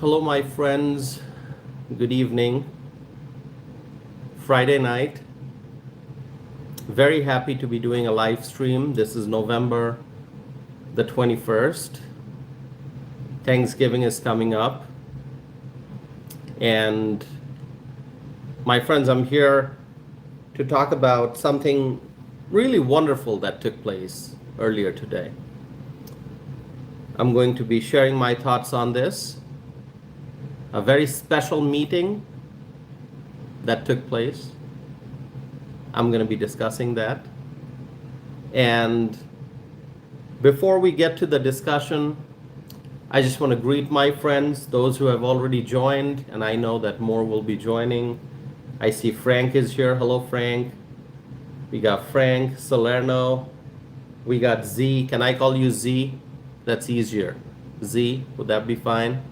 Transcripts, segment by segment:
Hello, my friends. Good evening. Friday night. Very happy to be doing a live stream. This is November the 21st. Thanksgiving is coming up. And my friends, I'm here to talk about something really wonderful that took place earlier today. I'm going to be sharing my thoughts on this. A very special meeting that took place. I'm going to be discussing that. And before we get to the discussion, I just want to greet my friends, those who have already joined, and I know that more will be joining. I see Frank is here. Hello, Frank. We got Frank, Salerno. We got Z. Can I call you Z? That's easier. Z, would that be fine?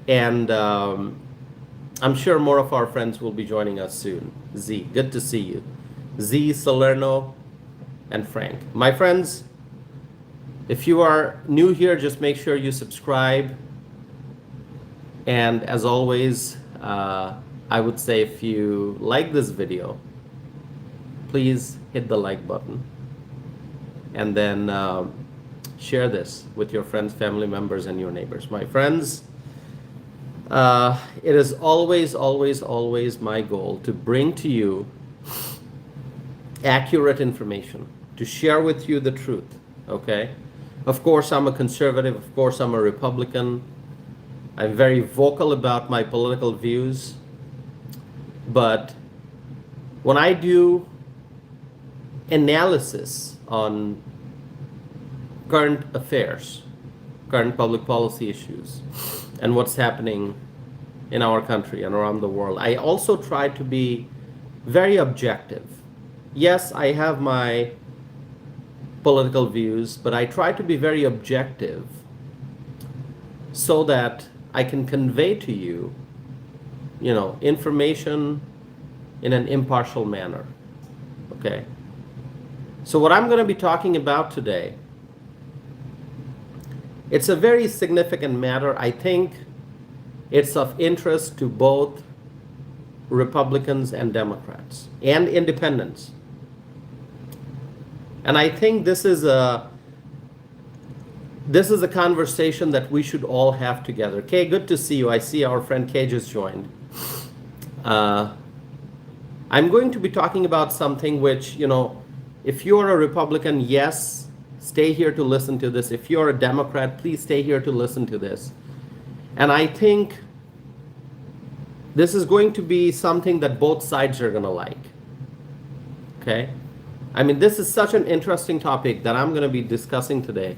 And I'm sure more of our friends will be joining us soon. Z, good to see you. Z, Salerno, and Frank. My friends, if you are new here, just make sure you subscribe. And as always, I would say if you like this video, please hit the like button. And then share this with your friends, family members, and your neighbors. My friends, it is always, always, always my goal to bring to you accurate information, to share with you the truth, okay? Of course, I'm a conservative. Of course, I'm a Republican. I'm very vocal about my political views. But when I do analysis on current affairs, current public policy issues, and what's happening in our country and around the world, I also try to be very objective. Yes, I have my political views, but I try to be very objective so that I can convey to you, information in an impartial manner. Okay? So what I'm going to be talking about today, it's a very significant matter. I think it's of interest to both Republicans and Democrats and independents. And I think this is a conversation that we should all have together. Kay, good to see you. I see our friend Kay just joined. I'm going to be talking about something which, if you're a Republican, yes, stay here to listen to this. If you're a Democrat, please stay here to listen to this. And I think this is going to be something that both sides are going to like. Okay? I mean, this is such an interesting topic that I'm going to be discussing today.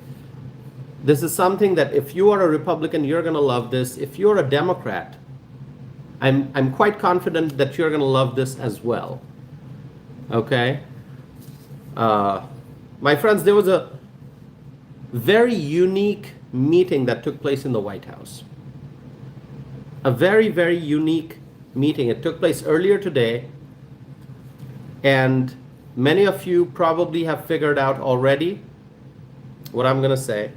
This is something that if you are a Republican, you're going to love this. If you're a Democrat, I'm quite confident that you're going to love this as well. Okay? My friends, there was a very unique meeting that took place in the White House. A very, very unique meeting. It took place earlier today, and many of you probably have figured out already what I'm going to say.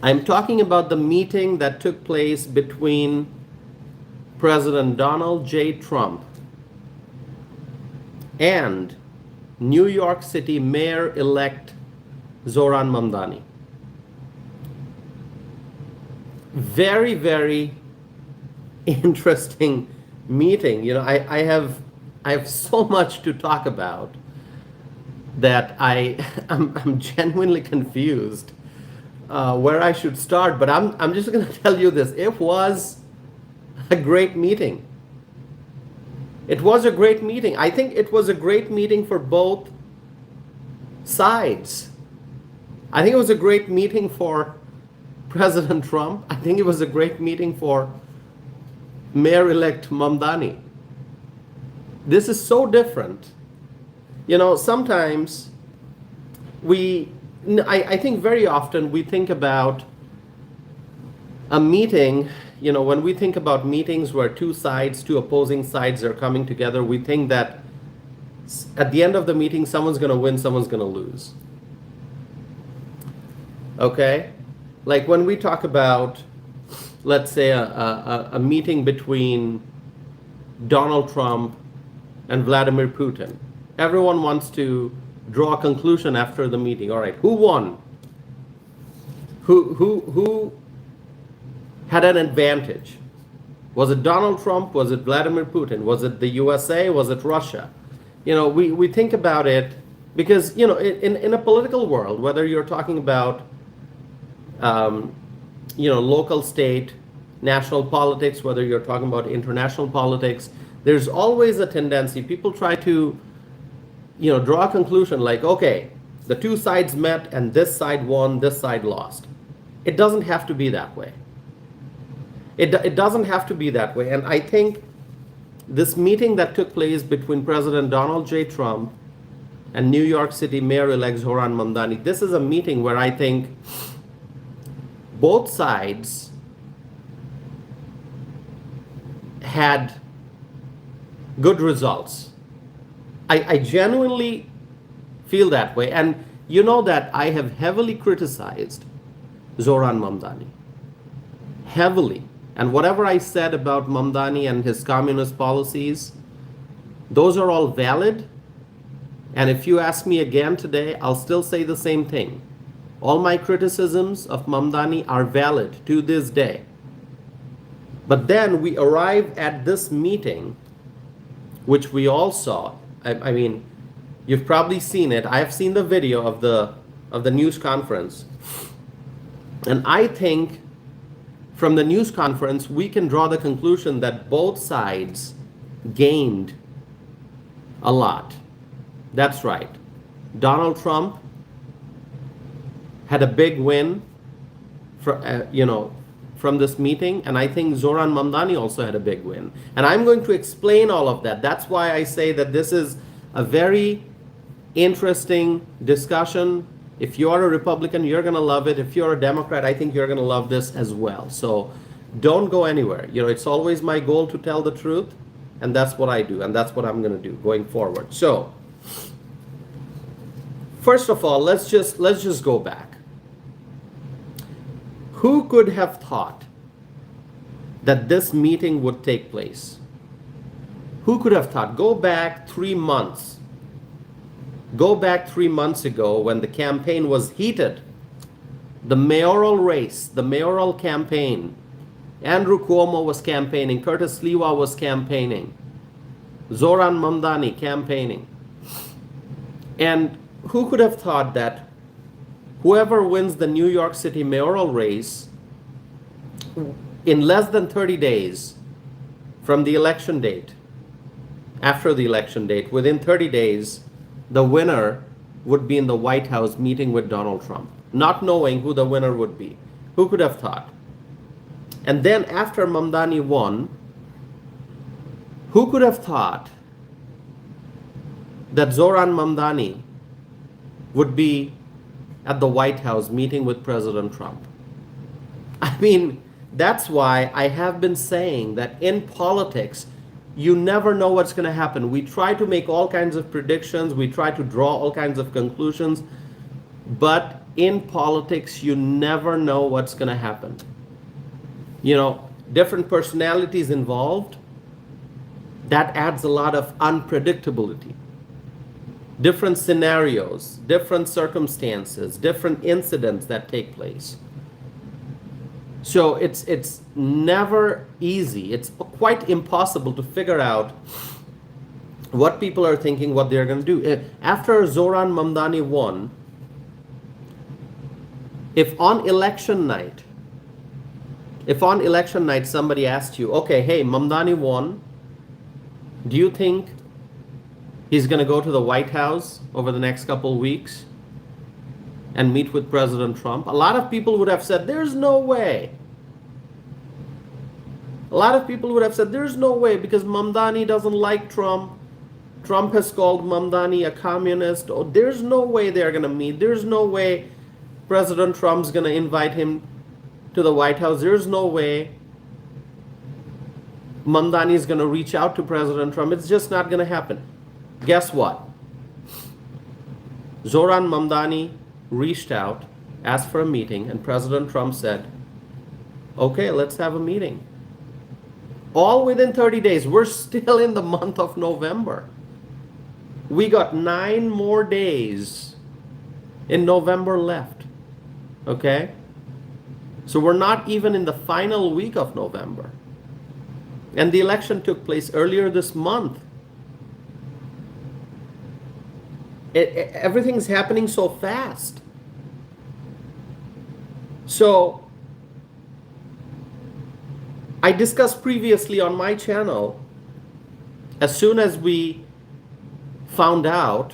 I'm talking about the meeting that took place between President Donald J. Trump and New York City Mayor-elect Zohran Mamdani. Very, very interesting meeting. I have so much to talk about that I'm genuinely confused where I should start. But I'm just going to tell you this: it was a great meeting. It was a great meeting. I think it was a great meeting for both sides. I think it was a great meeting for President Trump. I think it was a great meeting for Mayor-elect Mamdani. This is so different. Sometimes I think very often we think about a meeting, when we think about meetings where two opposing sides are coming together, we think that At the end of the meeting, someone's going to win, someone's going to lose. Okay? Like when we talk about, let's say, a meeting between Donald Trump and Vladimir Putin, everyone wants to draw a conclusion after the meeting. All right, who won? Who had an advantage? Was it Donald Trump? Was it Vladimir Putin? Was it the USA? Was it Russia? You know, we think about it because, you know, in a political world, whether you're talking about, you know, local, state, national politics, whether you're talking about international politics, there's always a tendency, people try to, you know, draw a conclusion like, okay, the two sides met and this side won, this side lost. It doesn't have to be that way. It doesn't have to be that way. And I think this meeting that took place between President Donald J. Trump and New York City Mayor-elect Zohran Mamdani, this is a meeting where I think both sides had good results. I genuinely feel that way. And you know that I have heavily criticized Zohran Mamdani. Heavily. And whatever I said about Mamdani and his communist policies, those are all valid. And if you ask me again today, I'll still say the same thing. All my criticisms of Mamdani are valid to this day. But then we arrive at this meeting, which we all saw. I mean, you've probably seen it. I have seen the video of the news conference. And I think from the news conference, we can draw the conclusion that both sides gained a lot. That's right. Donald Trump had a big win from this meeting, and I think Zohran Mamdani also had a big win. And I'm going to explain all of that. That's why I say that this is a very interesting discussion. If you're a Republican, you're going to love it. If you're a Democrat, I think you're going to love this as well. So don't go anywhere. You know, it's always my goal to tell the truth, and that's what I do, and that's what I'm going to do going forward. So first of all, let's just go back. Who could have thought that this meeting would take place? Who could have thought? Go back 3 months. Go back 3 months ago when the campaign was heated. The mayoral race, the mayoral campaign. Andrew Cuomo was campaigning. Curtis Sliwa was campaigning. Zohran Mamdani campaigning. And who could have thought that whoever wins the New York City mayoral race in less than 30 days from the election date, after the election date, within 30 days, the winner would be in the White House meeting with Donald Trump, not knowing who the winner would be. Who could have thought? And then after Mamdani won, who could have thought that Zohran Mamdani would be at the White House meeting with President Trump? I mean, that's why I have been saying that in politics, you never know what's going to happen. We try to make all kinds of predictions. We try to draw all kinds of conclusions. But in politics, you never know what's going to happen. You know, different personalities involved, that adds a lot of unpredictability. Different scenarios, different circumstances, different incidents that take place. So it's never easy. It's quite impossible to figure out what people are thinking, what they're going to do. After Zohran Mamdani won, if on election night somebody asked you, okay, hey, Mamdani won, do you think he's going to go to the White House over the next couple weeks and meet with President Trump? A lot of people would have said, there's no way. A lot of people would have said, there's no way, because Mamdani doesn't like Trump. Trump has called Mamdani a communist. Oh, there's no way they're going to meet. There's no way President Trump's going to invite him to the White House. There's no way Mamdani is going to reach out to President Trump. It's just not going to happen. Guess what? Zohran Mamdani reached out, asked for a meeting, and President Trump said, okay, let's have a meeting. All within 30 days. We're still in the month of November. We got 9 more days in November left. Okay? So we're not even in the final week of November. And the election took place earlier this month. Everything's happening so fast. So I discussed previously on my channel, as soon as we found out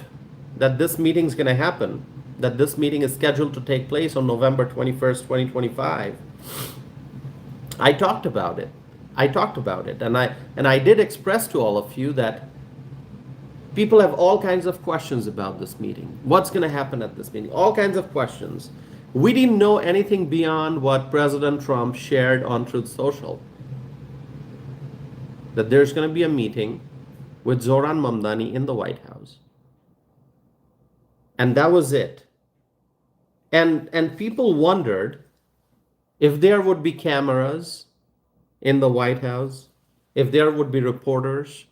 that this meeting is going to happen, that this meeting is scheduled to take place on November 21st, 2025, I talked about it. And I did express to all of you that people have all kinds of questions about this meeting. What's going to happen at this meeting? All kinds of questions. We didn't know anything beyond what President Trump shared on Truth Social. That there's going to be a meeting with Zohran Mamdani in the White House. And that was it. And people wondered if there would be cameras in the White House, if there would be reporters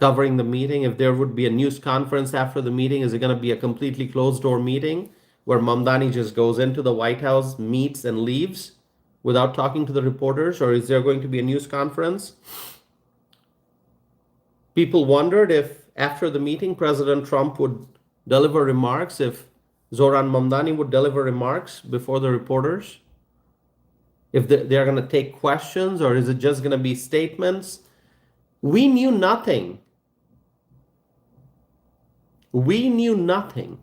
covering the meeting, if there would be a news conference after the meeting. Is it going to be a completely closed door meeting where Mamdani just goes into the White House, meets and leaves without talking to the reporters? Or is there going to be a news conference? People wondered if after the meeting President Trump would deliver remarks, if Zohran Mamdani would deliver remarks before the reporters, if they're going to take questions, or is it just going to be statements? We knew nothing. We knew nothing.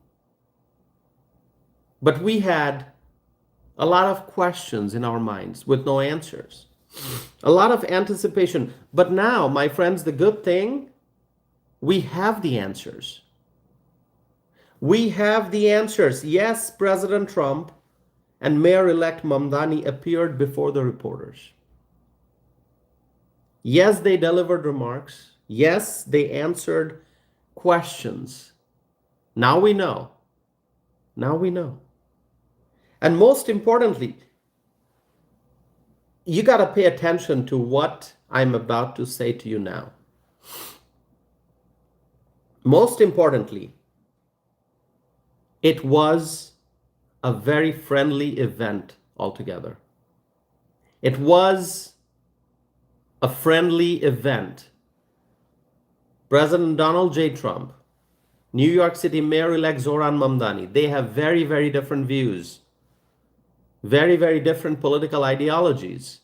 But we had a lot of questions in our minds with no answers. A lot of anticipation. But now, my friends, the good thing, we have the answers. We have the answers. Yes, President Trump and Mayor-elect Mamdani appeared before the reporters. Yes, they delivered remarks. Yes, they answered questions. Now we know. Now we know. And most importantly, you got to pay attention to what I'm about to say to you now. Most importantly, it was a very friendly event altogether. It was a friendly event. President Donald J. Trump, New York City Mayor-elect Zohran Mamdani, they have very, very different views, very, very different political ideologies.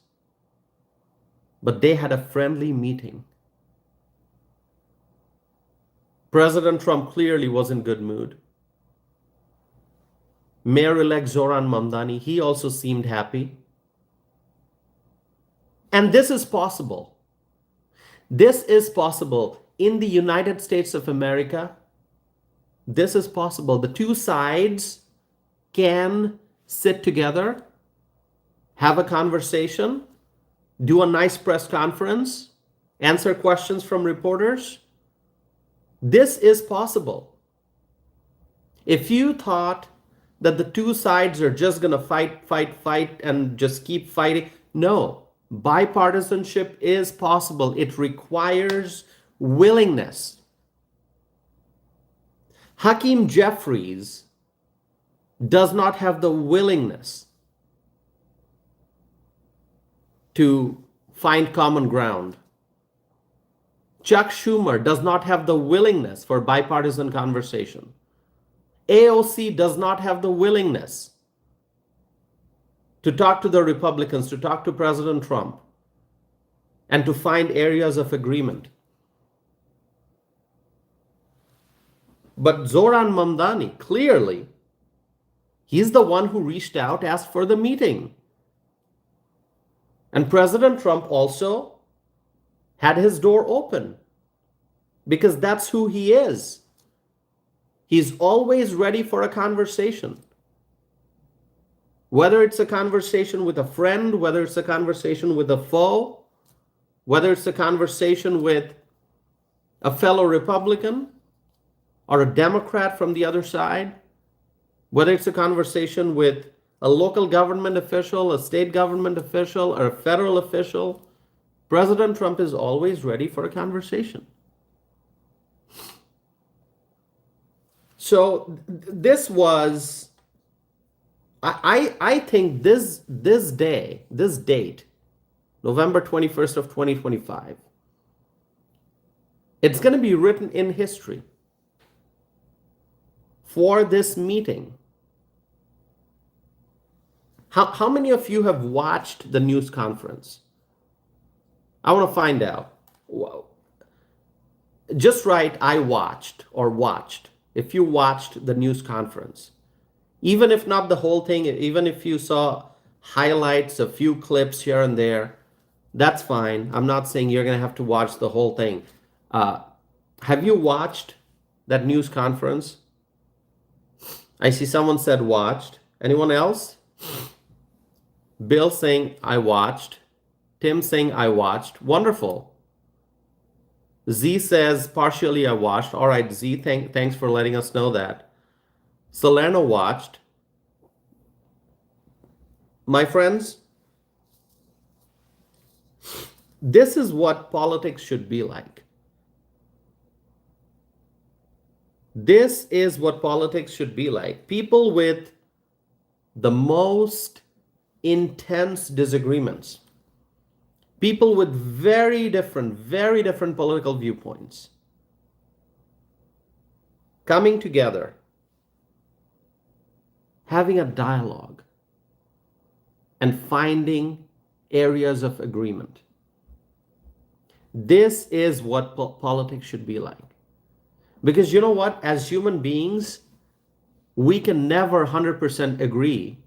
But they had a friendly meeting. President Trump clearly was in good mood. Mayor-elect Zohran Mamdani, he also seemed happy. And this is possible. This is possible in the United States of America. This is possible. The two sides can sit together, have a conversation, do a nice press conference, answer questions from reporters. This is possible. If you thought that the two sides are just going to fight, and just keep fighting, no. Bipartisanship is possible. It requires willingness. Hakeem Jeffries does not have the willingness to find common ground. Chuck Schumer does not have the willingness for bipartisan conversation. AOC does not have the willingness to talk to the Republicans, to talk to President Trump, and to find areas of agreement. But Zohran Mamdani, clearly, he's the one who reached out, asked for the meeting. And President Trump also had his door open, because that's who he is. He's always ready for a conversation. Whether it's a conversation with a friend, whether it's a conversation with a foe, whether it's a conversation with a fellow Republican or a Democrat from the other side, whether it's a conversation with a local government official, a state government official, or a federal official, President Trump is always ready for a conversation. So this was, I think this date, November 21st of 2025, it's going to be written in history for this meeting. How many of you have watched the news conference? I want to find out. Just write, I watched, or watched, if you watched the news conference. Even if not the whole thing, even if you saw highlights, a few clips here and there, that's fine. I'm not saying you're going to have to watch the whole thing. Have you watched that news conference? I see someone said watched. Anyone else? Bill saying I watched. Tim saying I watched. Wonderful. Z says partially I watched. All right, Z, thanks for letting us know that. Salerno watched. My friends, this is what politics should be like. This is what politics should be like. People with the most intense disagreements. People with very different political viewpoints coming together, having a dialogue, and finding areas of agreement. This is what politics should be like. Because you know what? As human beings, we can never 100% agree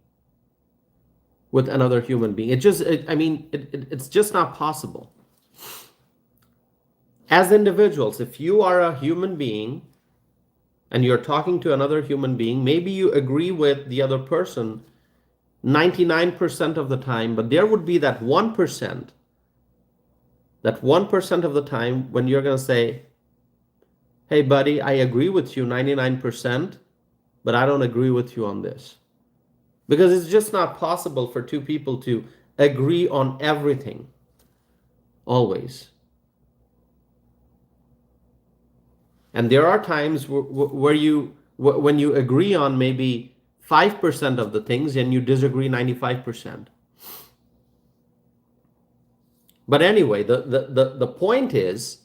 with another human being. It's just not possible. As individuals, if you are a human being and you're talking to another human being, maybe you agree with the other person 99% of the time, but there would be that 1%, of the time when you're going to say, hey buddy, I agree with you 99%, but I don't agree with you on this. Because it's just not possible for two people to agree on everything, always. And there are times when you agree on maybe 5% of the things and you disagree 95%. But anyway, the point is,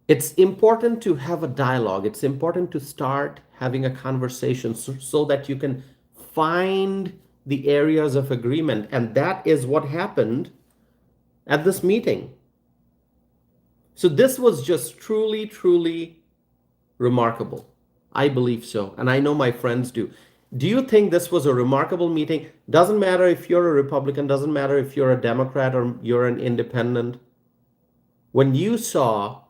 it's important to have a dialogue. It's important to start having a conversation so that you can find the areas of agreement. And that is what happened at this meeting. So this was just truly remarkable. I believe so. And I know my friends do. Do you think this was a remarkable meeting? Doesn't matter if you're a Republican, doesn't matter if you're a Democrat or you're an independent. When you saw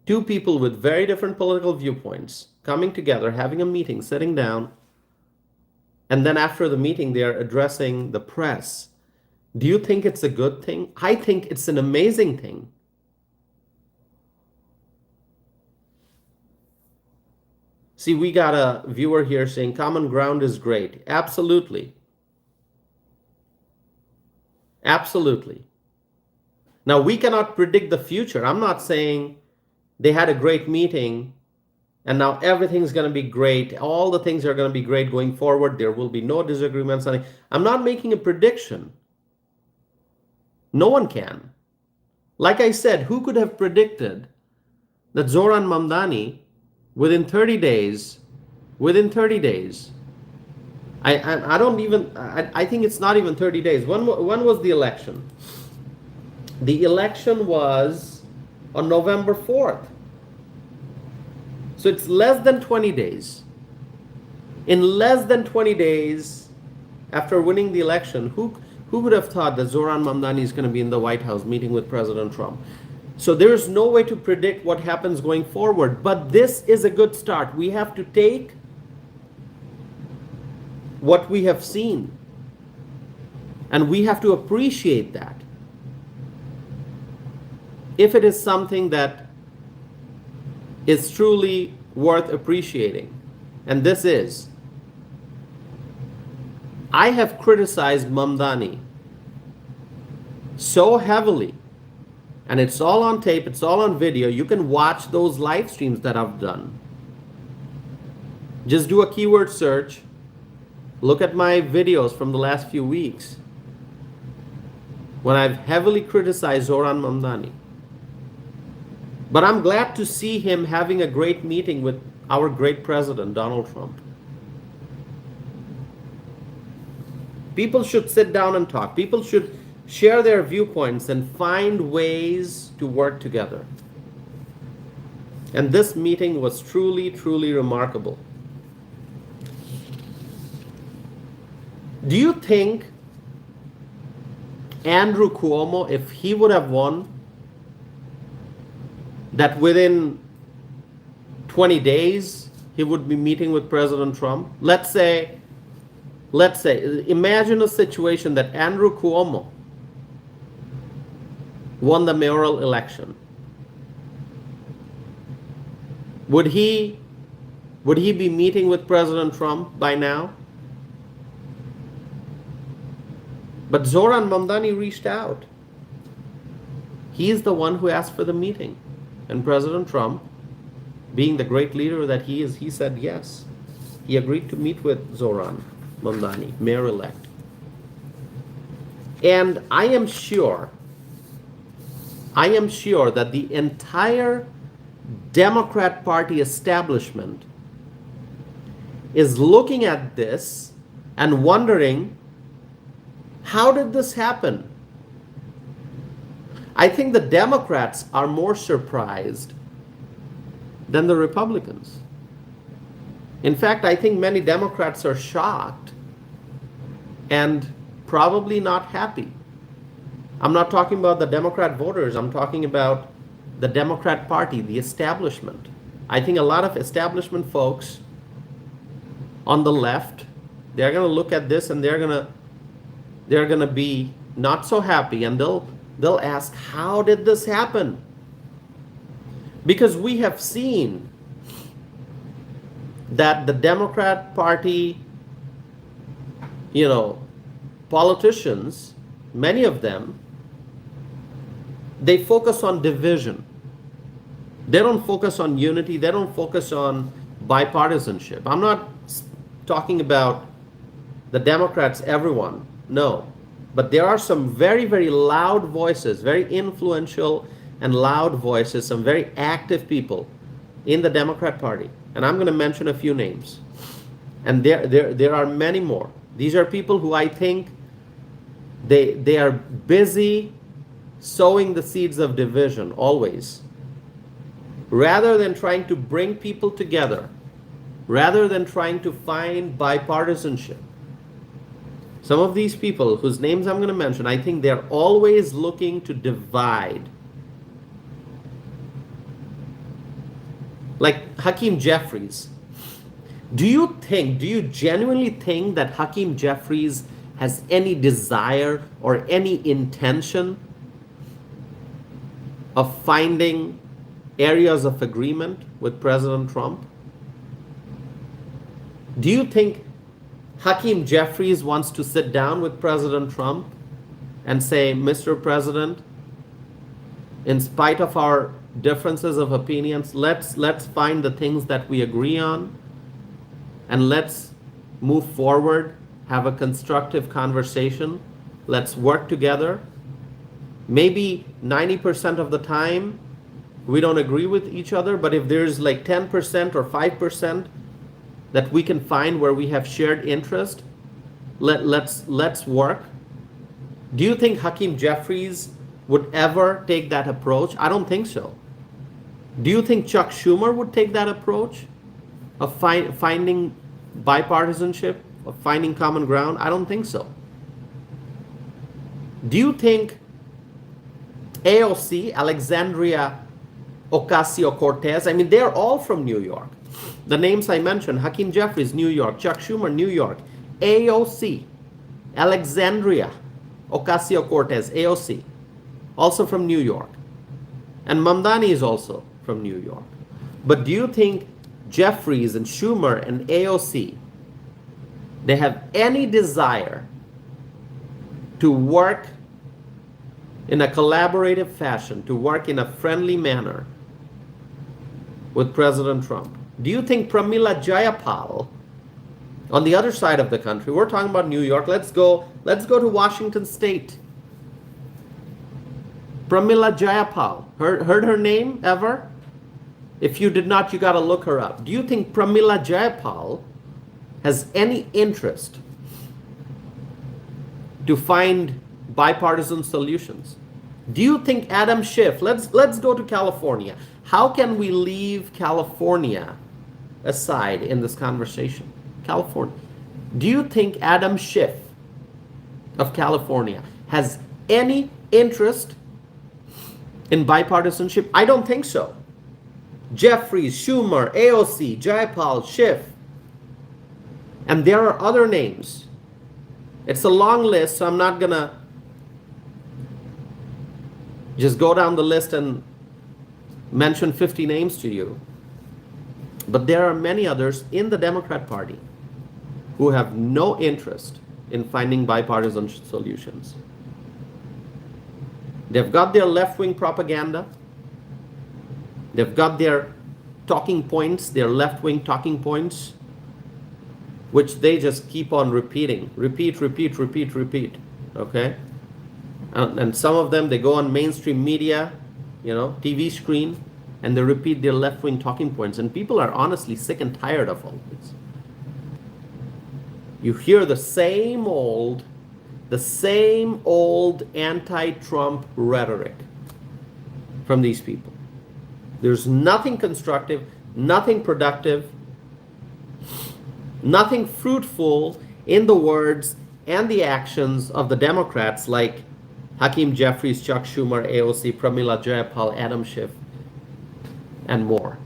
two people with very different political viewpoints coming together, having a meeting, sitting down, and then after the meeting, they're addressing the press. Do you think it's a good thing? I think it's an amazing thing. See, we got a viewer here saying common ground is great. Absolutely. Absolutely. Now, we cannot predict the future. I'm not saying they had a great meeting and now everything's going to be great. All the things are going to be great going forward. There will be no disagreements. I'm not making a prediction. No one can. Like I said, who could have predicted that Zohran Mamdani within 30 days, I think it's not even 30 days. When was the election? The election was on November 4th. So it's less than 20 days. In less than 20 days after winning the election, who would have thought that Zohran Mamdani is going to be in the White House meeting with President Trump? So there is no way to predict what happens going forward, but this is a good start. We have to take what we have seen and we have to appreciate that. if it is something that is truly worth appreciating, and this is, I have criticized Mamdani so heavily, and it's all on tape, it's all on video. You can watch those live streams that I've done. Just do a keyword search, look at my videos from the last few weeks when I've heavily criticized Zohran Mamdani. But I'm glad to see him having a great meeting with our great president, Donald Trump. People should sit down and talk. People should share their viewpoints and find ways to work together. And this meeting was truly, truly remarkable. Do you think Andrew Cuomo, if he would have won, that within 20 days he would be meeting with President Trump? Let's say, imagine a situation that Andrew Cuomo won the mayoral election. Would he be meeting with President Trump by now? But Zohran Mamdani reached out. He's the one who asked for the meeting. And President Trump, being the great leader that he is, he said yes. He agreed to meet with Zohran Mamdani, mayor-elect. And I am sure that the entire Democrat Party establishment is looking at this and wondering, how did this happen? I think the Democrats are more surprised than the Republicans. In fact, I think many Democrats are shocked and probably not happy. I'm not talking about the Democrat voters, I'm talking about the Democrat Party, the establishment. I think a lot of establishment folks on the left, they're going to look at this and they're going to be not so happy, and they'll ask, how did this happen? Because we have seen that the Democrat Party, politicians, many of them, they focus on division. They don't focus on unity. They don't focus on bipartisanship. I'm not talking about the Democrats, everyone. No. But there are some very, very loud voices, very influential and loud voices, some very active people in the Democrat Party. And I'm going to mention a few names. And there are many more. These are people who I think they are busy sowing the seeds of division always. Rather than trying to bring people together, rather than trying to find bipartisanship. Some of these people whose names I'm going to mention, I think they're always looking to divide. Like Hakeem Jeffries. Do you genuinely think that Hakeem Jeffries has any desire or any intention of finding areas of agreement with President Trump? Do you think Hakeem Jeffries wants to sit down with President Trump and say, Mr. President, in spite of our differences of opinions, let's find the things that we agree on and let's move forward, have a constructive conversation, let's work together. Maybe 90% of the time we don't agree with each other, but if there's like 10% or 5% that we can find where we have shared interest, let's work. Do you think Hakeem Jeffries would ever take that approach? I don't think so. Do you think Chuck Schumer would take that approach of finding bipartisanship, of finding common ground? I don't think so. Do you think AOC, Alexandria Ocasio-Cortez, I mean, they're all from New York. The names I mentioned, Hakeem Jeffries, New York, Chuck Schumer, New York, AOC, Alexandria Ocasio-Cortez, AOC, also from New York. And Mamdani is also from New York. But do you think Jeffries and Schumer and AOC, they have any desire to work in a collaborative fashion, to work in a friendly manner with President Trump? Do you think Pramila Jayapal on the other side of the country, we're talking about New York, let's go to Washington State. Pramila Jayapal, heard her name ever? If you did not, you got to look her up. Do you think Pramila Jayapal has any interest to find bipartisan solutions? Do you think Adam Schiff, let's go to California. How can we leave California aside in this conversation? California. Do you think Adam Schiff of California has any interest in bipartisanship? I don't think so. Jeffries, Schumer, AOC, Jayapal, Schiff, and there are other names. It's a long list, so I'm not gonna just go down the list and mention 50 names to you. But there are many others in the Democrat Party who have no interest in finding bipartisan solutions. They've got their left-wing propaganda. They've got their talking points, their left-wing talking points, which they just keep on repeating. Repeat, okay? And some of them, they go on mainstream media, TV screen, and they repeat their left-wing talking points. And people are honestly sick and tired of all this. You hear the same old anti-Trump rhetoric from these people. There's nothing constructive, nothing productive, nothing fruitful in the words and the actions of the Democrats like Hakeem Jeffries, Chuck Schumer, AOC, Pramila Jayapal, Adam Schiff, and more.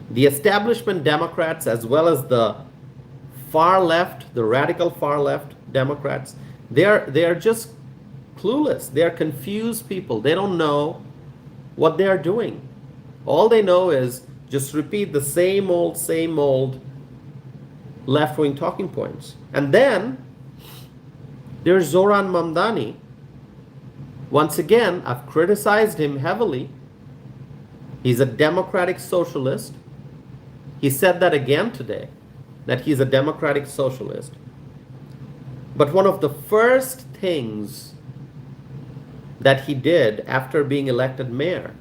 The establishment Democrats, as well as the far left, the radical far left Democrats, they're just clueless. They're confused people. They don't know what they're doing. All they know is just repeat the same old left-wing talking points. And then there's Zohran Mamdani. Once again, I've criticized him heavily. He's a democratic socialist. He said that again today, that he's a democratic socialist. But one of the first things that he did after being elected mayor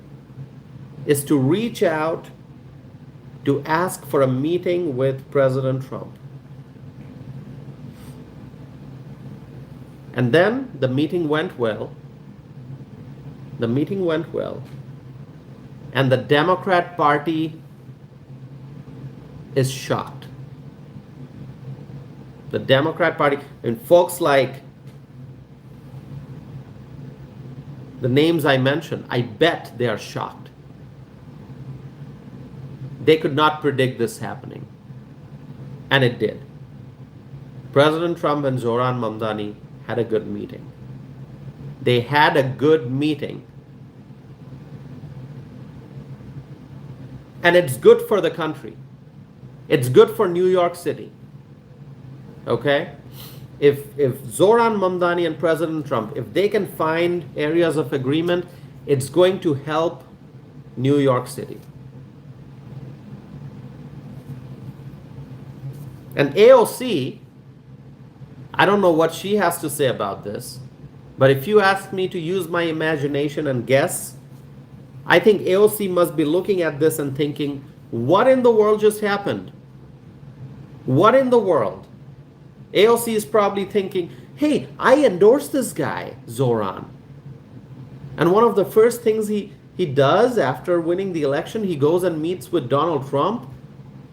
is to reach out to ask for a meeting with President Trump. And then the meeting went well. And the Democrat Party is shocked. The Democrat Party, and folks like the names I mentioned, I bet they are shocked. They could not predict this happening. And it did. President Trump and Zohran Mamdani had a good meeting. They had a good meeting. And it's good for the country. It's good for New York City. Okay? If Zohran Mamdani and President Trump, if they can find areas of agreement, it's going to help New York City. And AOC, I don't know what she has to say about this, but if you ask me to use my imagination and guess, I think AOC must be looking at this and thinking, what in the world just happened? What in the world? AOC is probably thinking, hey, I endorsed this guy, Zohran. And one of the first things he does after winning the election, he goes and meets with Donald Trump.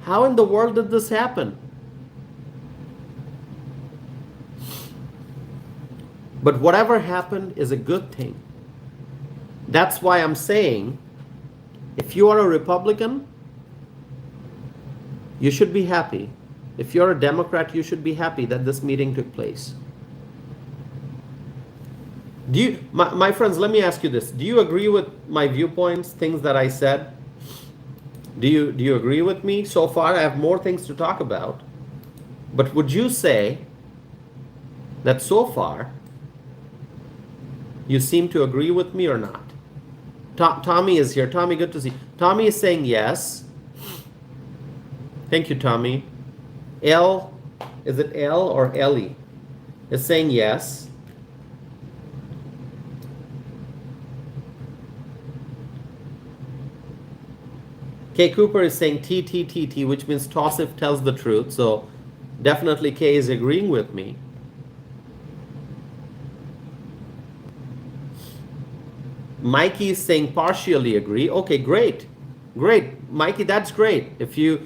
How in the world did this happen? But whatever happened is a good thing. That's why I'm saying, if you are a Republican, you should be happy. If you're a Democrat, you should be happy that this meeting took place. Do you, my friends, let me ask you this. Do you agree with my viewpoints, things that I said? Do you agree with me? So far, I have more things to talk about. But would you say that so far you seem to agree with me or not? Tommy is here. Tommy, good to see. Tommy is saying yes. Thank you, Tommy. L, is it L or Ellie? Is saying yes. K Cooper is saying T T T T, which means Tossif tells the truth. So definitely K is agreeing with me. Mikey is saying partially agree. Okay, great. Great. Mikey, that's great. If you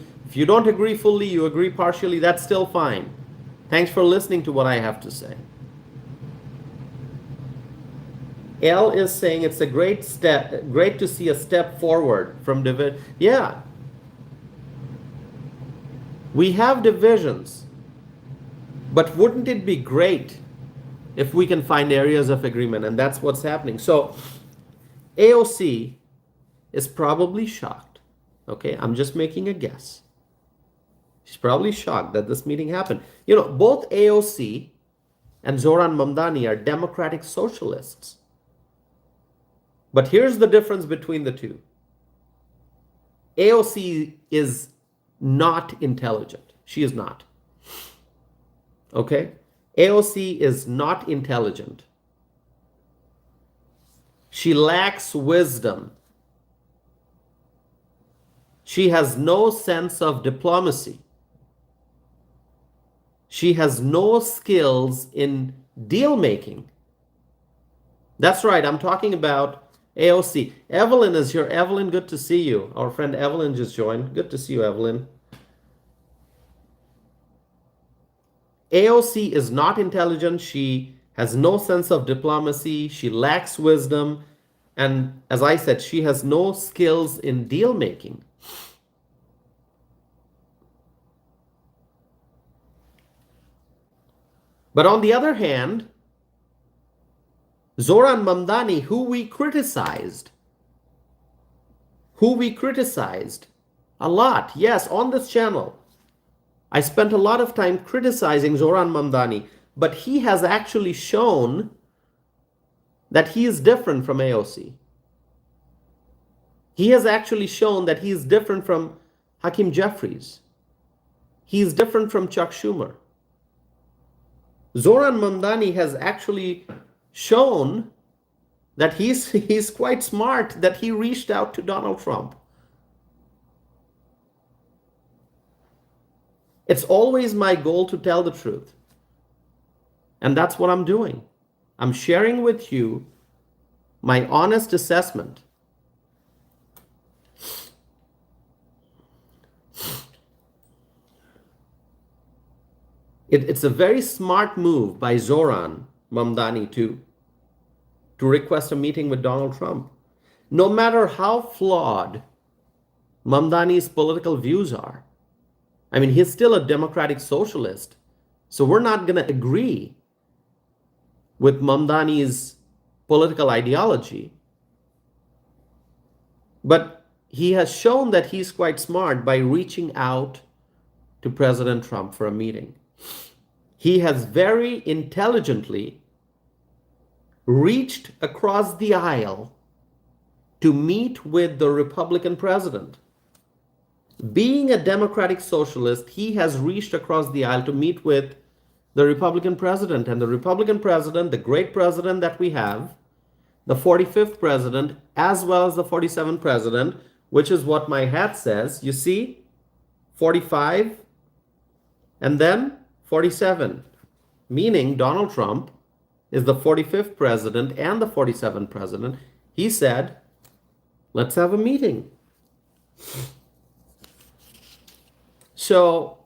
don't agree fully, you agree partially, that's still fine. Thanks for listening to what I have to say. L is saying it's a great step, great to see a step forward from division. Yeah. We have divisions, but wouldn't it be great if we can find areas of agreement? And that's what's happening. So AOC is probably shocked. Okay, I'm just making a guess. She's probably shocked that this meeting happened. You know, both AOC and Zohran Mamdani are democratic socialists. But here's the difference between the two. AOC is not intelligent. She is not. Okay? AOC is not intelligent. She lacks wisdom. She has no sense of diplomacy. She has no skills in deal making. That's right, I'm talking about AOC. Evelyn is here. Evelyn, good to see you. Our friend Evelyn just joined. Good to see you, Evelyn. AOC is not intelligent. She has no sense of diplomacy. She lacks wisdom. And as I said, she has no skills in deal making. But on the other hand, Zohran Mamdani, who we criticized a lot, yes, on this channel. I spent a lot of time criticizing Zohran Mamdani, but he has actually shown that he is different from AOC. He has actually shown that he is different from Hakeem Jeffries. He is different from Chuck Schumer. Zohran Mamdani has actually shown that he's quite smart, that he reached out to Donald Trump. It's always my goal to tell the truth. And that's what I'm doing. I'm sharing with you my honest assessment. It's a very smart move by Zohran Mamdani to request a meeting with Donald Trump. No matter how flawed Mamdani's political views are, I mean, he's still a democratic socialist, so we're not going to agree with Mamdani's political ideology. But he has shown that he's quite smart by reaching out to President Trump for a meeting. He has very intelligently reached across the aisle to meet with the Republican president. Being a democratic socialist, he has reached across the aisle to meet with the Republican president. And the Republican president, the great president that we have, the 45th president, as well as the 47th president, which is what my hat says. You see, 45 and then 47, meaning Donald Trump is the 45th president and the 47th president. He said, let's have a meeting. So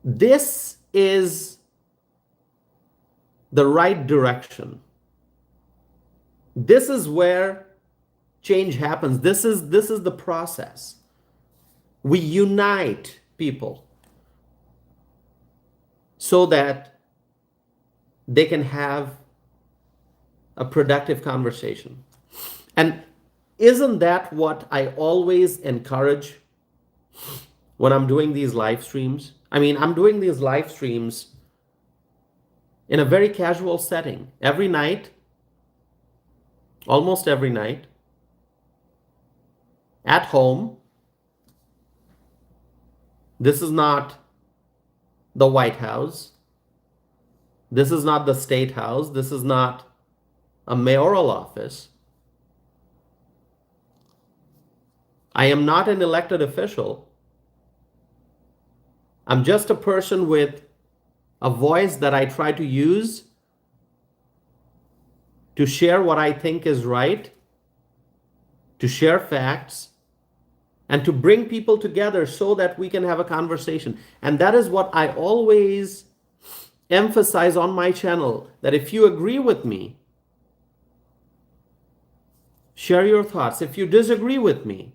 this is the right direction. This is where change happens. This is the process. We unite people so that they can have a productive conversation. And isn't that what I always encourage when I'm doing these live streams? I mean, I'm doing these live streams in a very casual setting. Every night, almost every night, at home. This is not the White House. This is not the State House. This is not a mayoral office. I am not an elected official. I'm just a person with a voice that I try to use to share what I think is right, to share facts, and to bring people together so that we can have a conversation. And that is what I always emphasize on my channel, that if you agree with me, share your thoughts. If you disagree with me,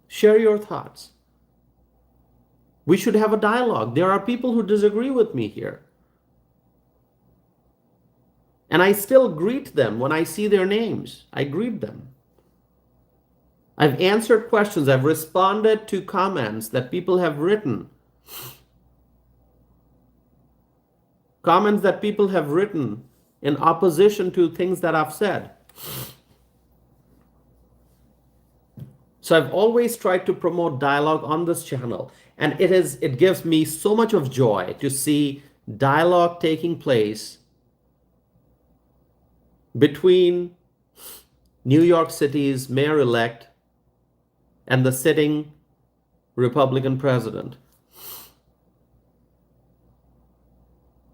share your thoughts. We should have a dialogue. There are people who disagree with me here. And I still greet them when I see their names. I greet them. I've answered questions. I've responded to comments that people have written. Comments that people have written in opposition to things that I've said. So I've always tried to promote dialogue on this channel. And it gives me so much of joy to see dialogue taking place between New York City's mayor-elect and the sitting Republican president.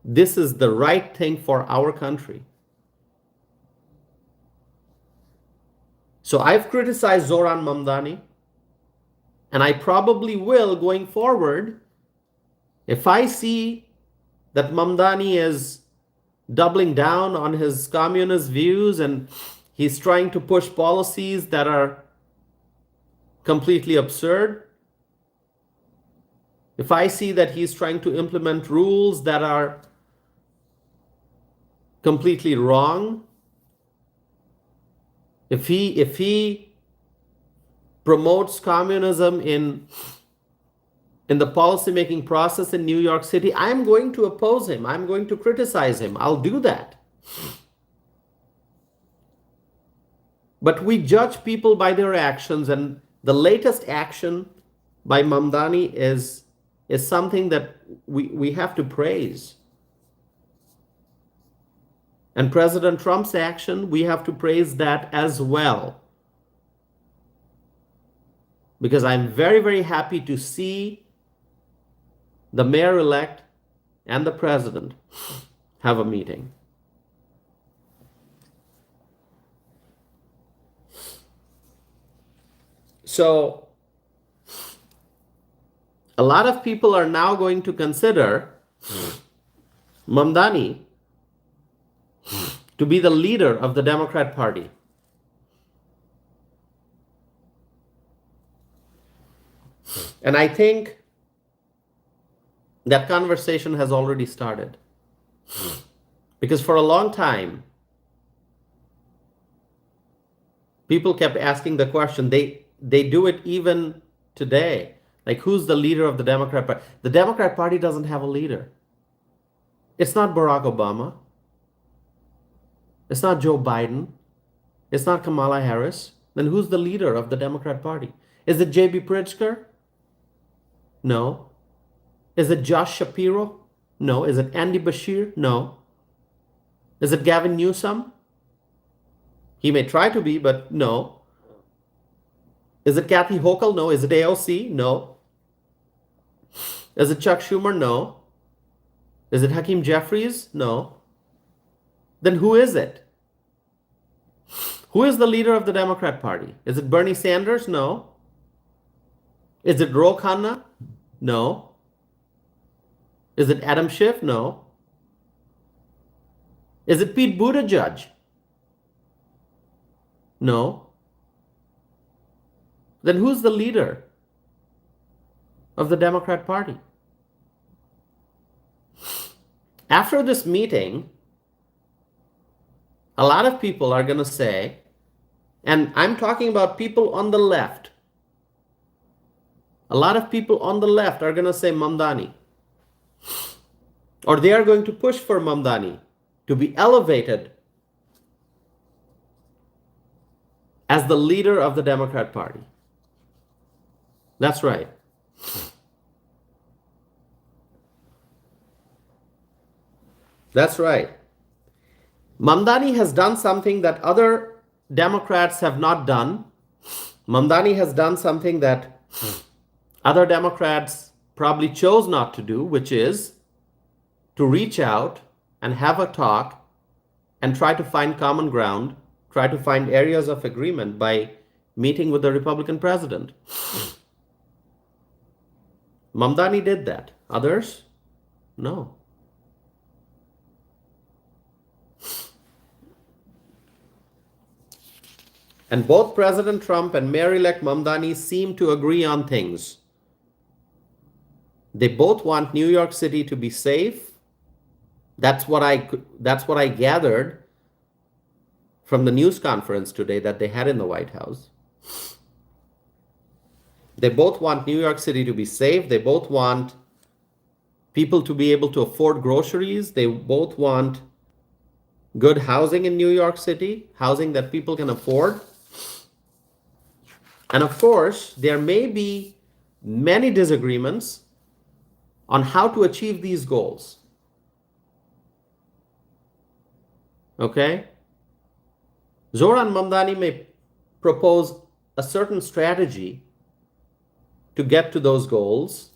This is the right thing for our country. So I've criticized Zohran Mamdani, and I probably will going forward. If I see that Mamdani is doubling down on his communist views and he's trying to push policies that are completely absurd, if I see that he's trying to implement rules that are completely wrong, if he promotes communism in the policymaking process in New York City, I'm going to oppose him. I'm going to criticize him. I'll do that. But we judge people by their actions, and the latest action by Mamdani is something that we have to praise. And President Trump's action, we have to praise that as well. Because I'm very, very happy to see the mayor-elect and the president have a meeting. So a lot of people are now going to consider Mamdani to be the leader of the Democrat Party. And I think that conversation has already started. Because for a long time, people kept asking the question, they do it even today. Like, who's the leader of the Democrat Party? The Democrat Party doesn't have a leader. It's not Barack Obama. It's not Joe Biden. It's not Kamala Harris. Then who's the leader of the Democrat Party? Is it J.B. Pritzker? No. Is it Josh Shapiro? No. Is it Andy Bashir? No. Is it Gavin Newsom? He may try to be, but no. Is it Kathy Hochul? No. Is it AOC? No. Is it Chuck Schumer? No. Is it Hakeem Jeffries? No. Then who is it? Who is the leader of the Democrat Party? Is it Bernie Sanders? No. Is it Ro Khanna? No. Is it Adam Schiff? No. Is it Pete Buttigieg? No. Then who's the leader of the Democrat Party? After this meeting, A lot of people are going to say, and I'm talking about people on the left. A lot of people on the left are going to say Mamdani. Or they are going to push for Mamdani to be elevated as the leader of the Democrat Party. That's right. That's right. Mamdani has done something that other Democrats have not done. Mamdani has done something that other Democrats probably chose not to do, which is to reach out and have a talk and try to find common ground, try to find areas of agreement by meeting with the Republican president. Mamdani did that. Others? No. And both President Trump and Mayor-elect Mamdani seem to agree on things. They both want New York City to be safe. That's what I gathered from the news conference today that they had in the White House. They both want New York City to be safe. They both want people to be able to afford groceries. They both want good housing in New York City, housing that people can afford. And of course, there may be many disagreements on how to achieve these goals. Okay? Zohran Mamdani may propose a certain strategy to get to those goals.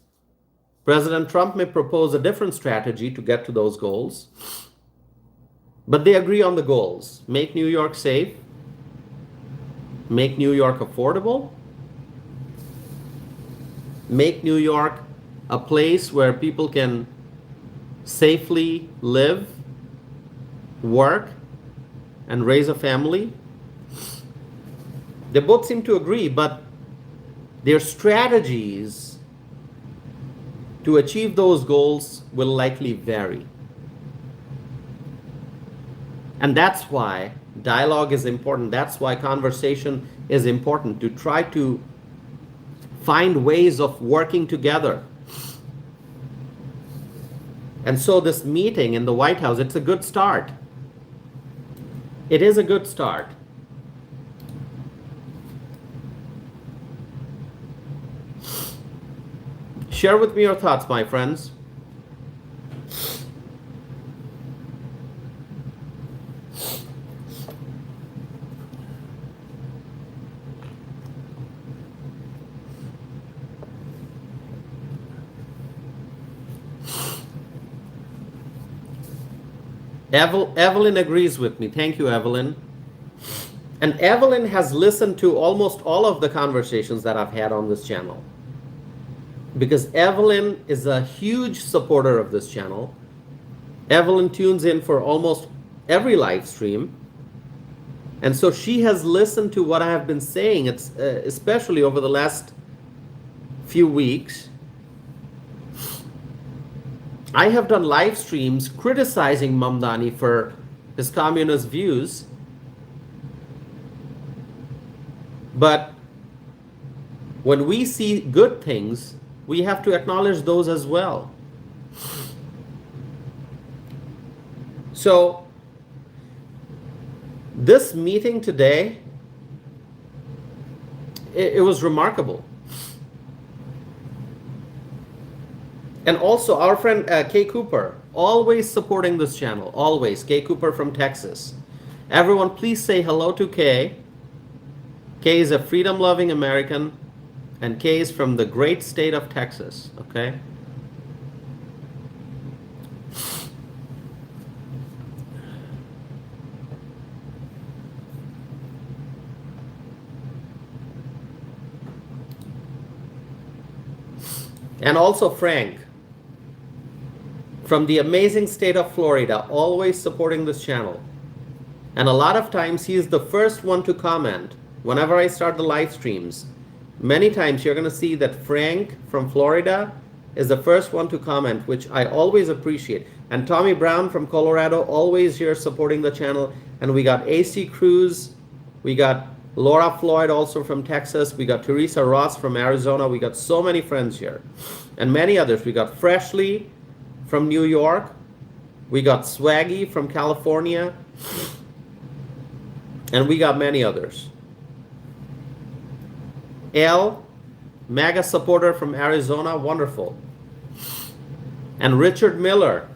President Trump may propose a different strategy to get to those goals. But they agree on the goals. Make New York safe. Make New York affordable. Make New York a place where people can safely live, work, and raise a family. They both seem to agree, but their strategies to achieve those goals will likely vary. And that's why dialogue is important. That's why conversation is important, to try to find ways of working together. And so this meeting in the White House, it's a good start. It is a good start. Share with me your thoughts, my friends. Evelyn agrees with me. Thank you, Evelyn. And Evelyn has listened to almost all of the conversations that I've had on this channel, because Evelyn is a huge supporter of this channel. Evelyn tunes in for almost every live stream. And so she has listened to what I have been saying, especially over the last few weeks. I have done live streams criticizing Mamdani for his communist views. But when we see good things, we have to acknowledge those as well. So this meeting today, it was remarkable. And also our friend Kay Cooper, always supporting this channel, always. Kay Cooper from Texas. Everyone, please say hello to Kay. Kay is a freedom-loving American, and Kay is from the great state of Texas, okay? And also Frank, from the amazing state of Florida, always supporting this channel. And a lot of times he is the first one to comment whenever I start the live streams. Many times you're going to see that Frank from Florida is the first one to comment, which I always appreciate. And Tommy Brown from Colorado, always here supporting the channel. And we got AC Cruz, we got Laura Floyd also from Texas, we got Teresa Ross from Arizona, we got so many friends here. And many others. We got Freshly from New York, we got Swaggy from California, and we got many others. L, MAGA supporter from Arizona, wonderful. And Richard Miller,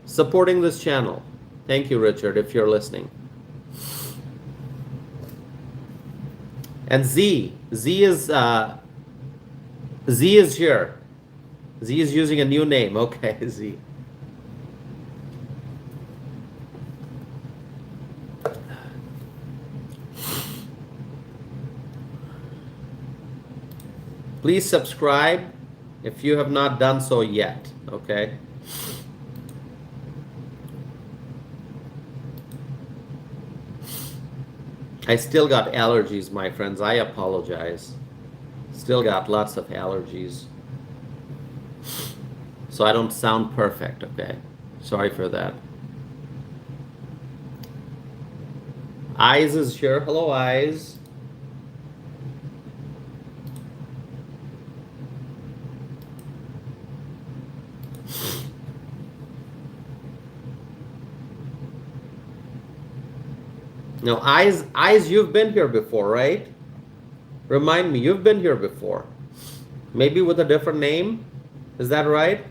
supporting this channel. Thank you, Richard, if you're listening. And Z is here. Z is using a new name. Okay, Z. Please subscribe if you have not done so yet, okay? I still got allergies, my friends. I apologize. Still got lots of allergies. So I don't sound perfect, okay? Sorry for that. Eyes is here. Hello, Eyes. Now, Eyes, you've been here before, right? Remind me, you've been here before. Maybe with a different name? Is that right?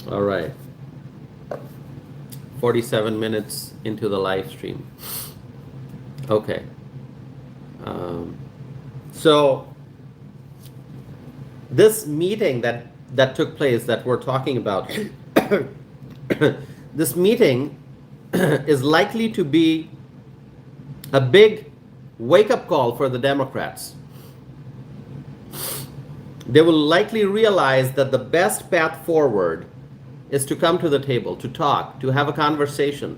All right. 47 minutes into the live stream. Okay. So this meeting that took place that we're talking about, this meeting is likely to be a big wake-up call for the Democrats. They will likely realize that the best path forward is to come to the table, to talk, to have a conversation,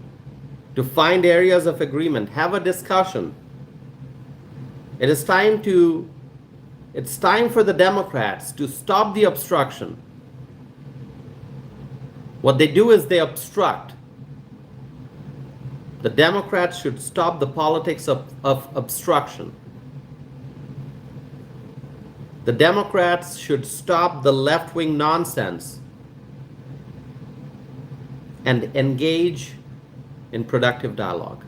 to find areas of agreement, have a discussion. It's time for the Democrats to stop the obstruction. What they do is they obstruct. The Democrats should stop the politics of obstruction. The Democrats should stop the left-wing nonsense and engage in productive dialogue.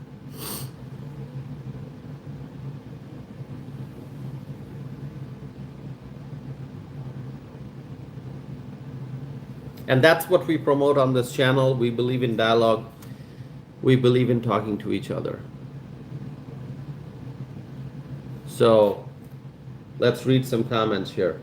And that's what we promote on this channel. We believe in dialogue. We believe in talking to each other. So let's read some comments here.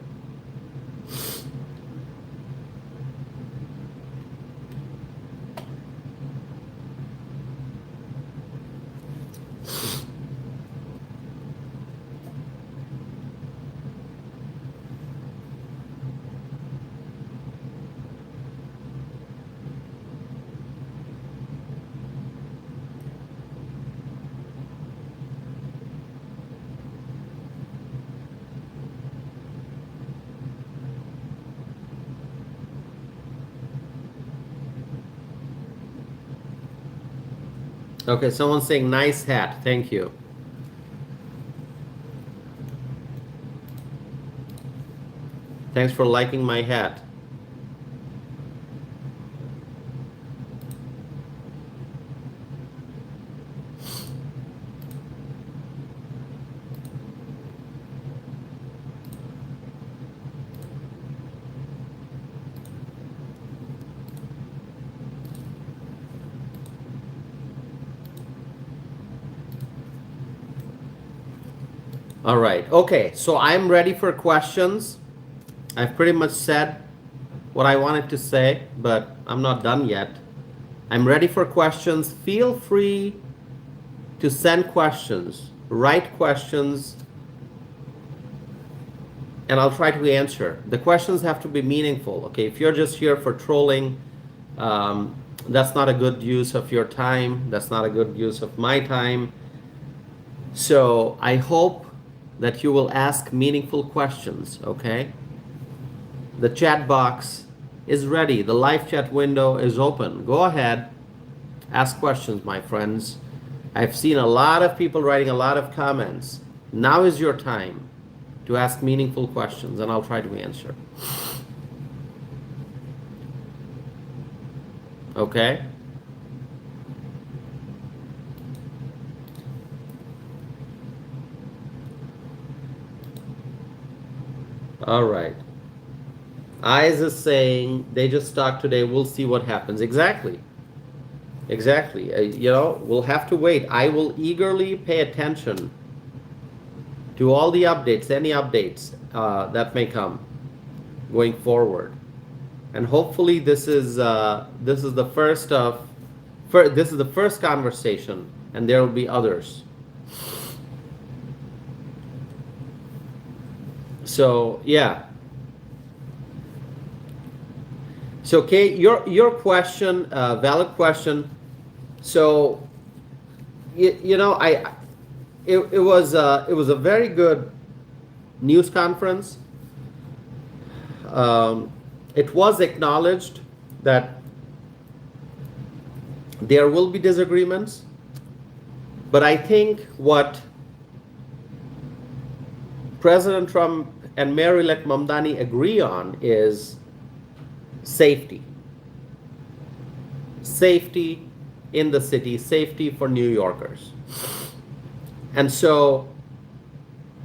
Okay, someone's saying nice hat. Thank you. Thanks for liking my hat. All right. Okay. So I'm ready for questions. I've pretty much said what I wanted to say, but I'm not done yet. I'm ready for questions. Feel free to send questions, write questions, and I'll try to answer. The questions have to be meaningful. Okay. If you're just here for trolling, that's not a good use of your time. That's not a good use of my time. So I hope that you will ask meaningful questions, okay? The chat box is ready. The live chat window is open. Go ahead, ask questions, my friends. I've seen a lot of people writing a lot of comments. Now is your time to ask meaningful questions, and I'll try to answer. Okay? All right. Eyes is saying they just talked today. We'll see what happens. Exactly. Exactly. We'll have to wait. I will eagerly pay attention to all the updates, any updates that may come going forward, and hopefully this is the this is the first conversation, and there will be others. So yeah. So Kate, your question, valid question. So it was a very good news conference. It was acknowledged that there will be disagreements, but I think what President Trump and Mayor-elect Mamdani agree on is safety. Safety in the city, safety for New Yorkers. And so,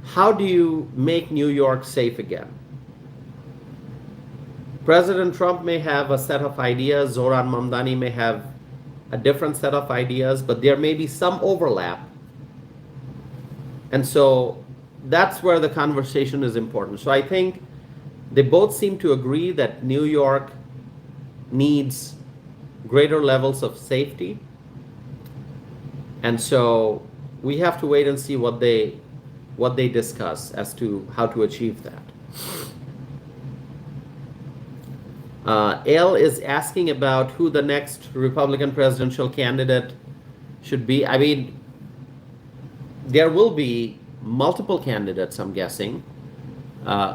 how do you make New York safe again? President Trump may have a set of ideas, Zohran Mamdani may have a different set of ideas, but there may be some overlap. And so that's where the conversation is important. So I think they both seem to agree that New York needs greater levels of safety. And so we have to wait and see what they discuss as to how to achieve that. Ale is asking about who the next Republican presidential candidate should be. I mean, there will be multiple candidates, I'm guessing.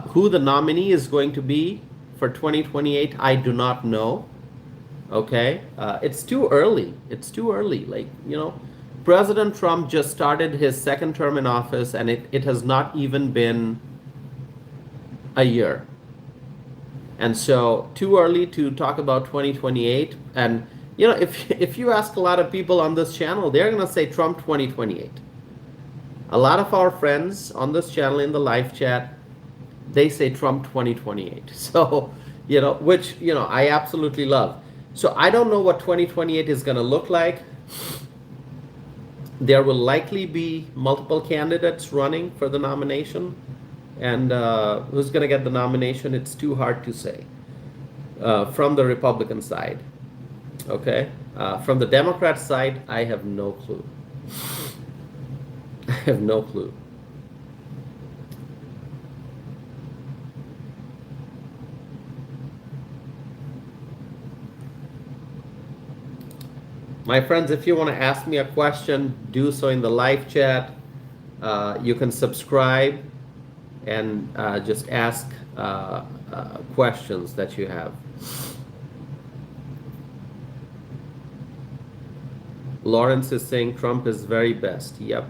Who the nominee is going to be for 2028, I do not know. Okay, it's too early. It's too early. President Trump just started his second term in office, and it has not even been a year. And so too early to talk about 2028. And if you ask a lot of people on this channel, they're going to say Trump 2028. A lot of our friends on this channel in the live chat, they say Trump 2028. So, which, I absolutely love. So I don't know what 2028 is going to look like. There will likely be multiple candidates running for the nomination. And who's going to get the nomination? It's too hard to say from the Republican side. Okay? From the Democrat side, I have no clue. I have no clue. My friends, if you want to ask me a question, do so in the live chat. You can subscribe and just ask questions that you have. Lawrence is saying Trump is very best. Yep.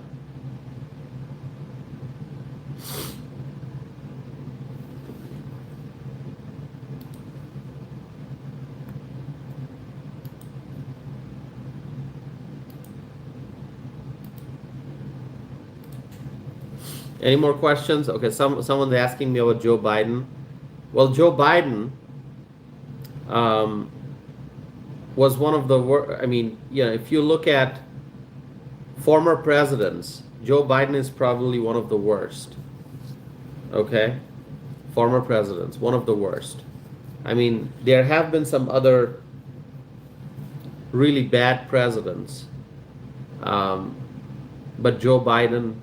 Any more questions? Okay, someone's asking me about Joe Biden. Well, Joe Biden was one of the if you look at former presidents, Joe Biden is probably one of the worst. Okay? Former presidents, one of the worst. I mean, there have been some other really bad presidents, um, but Joe Biden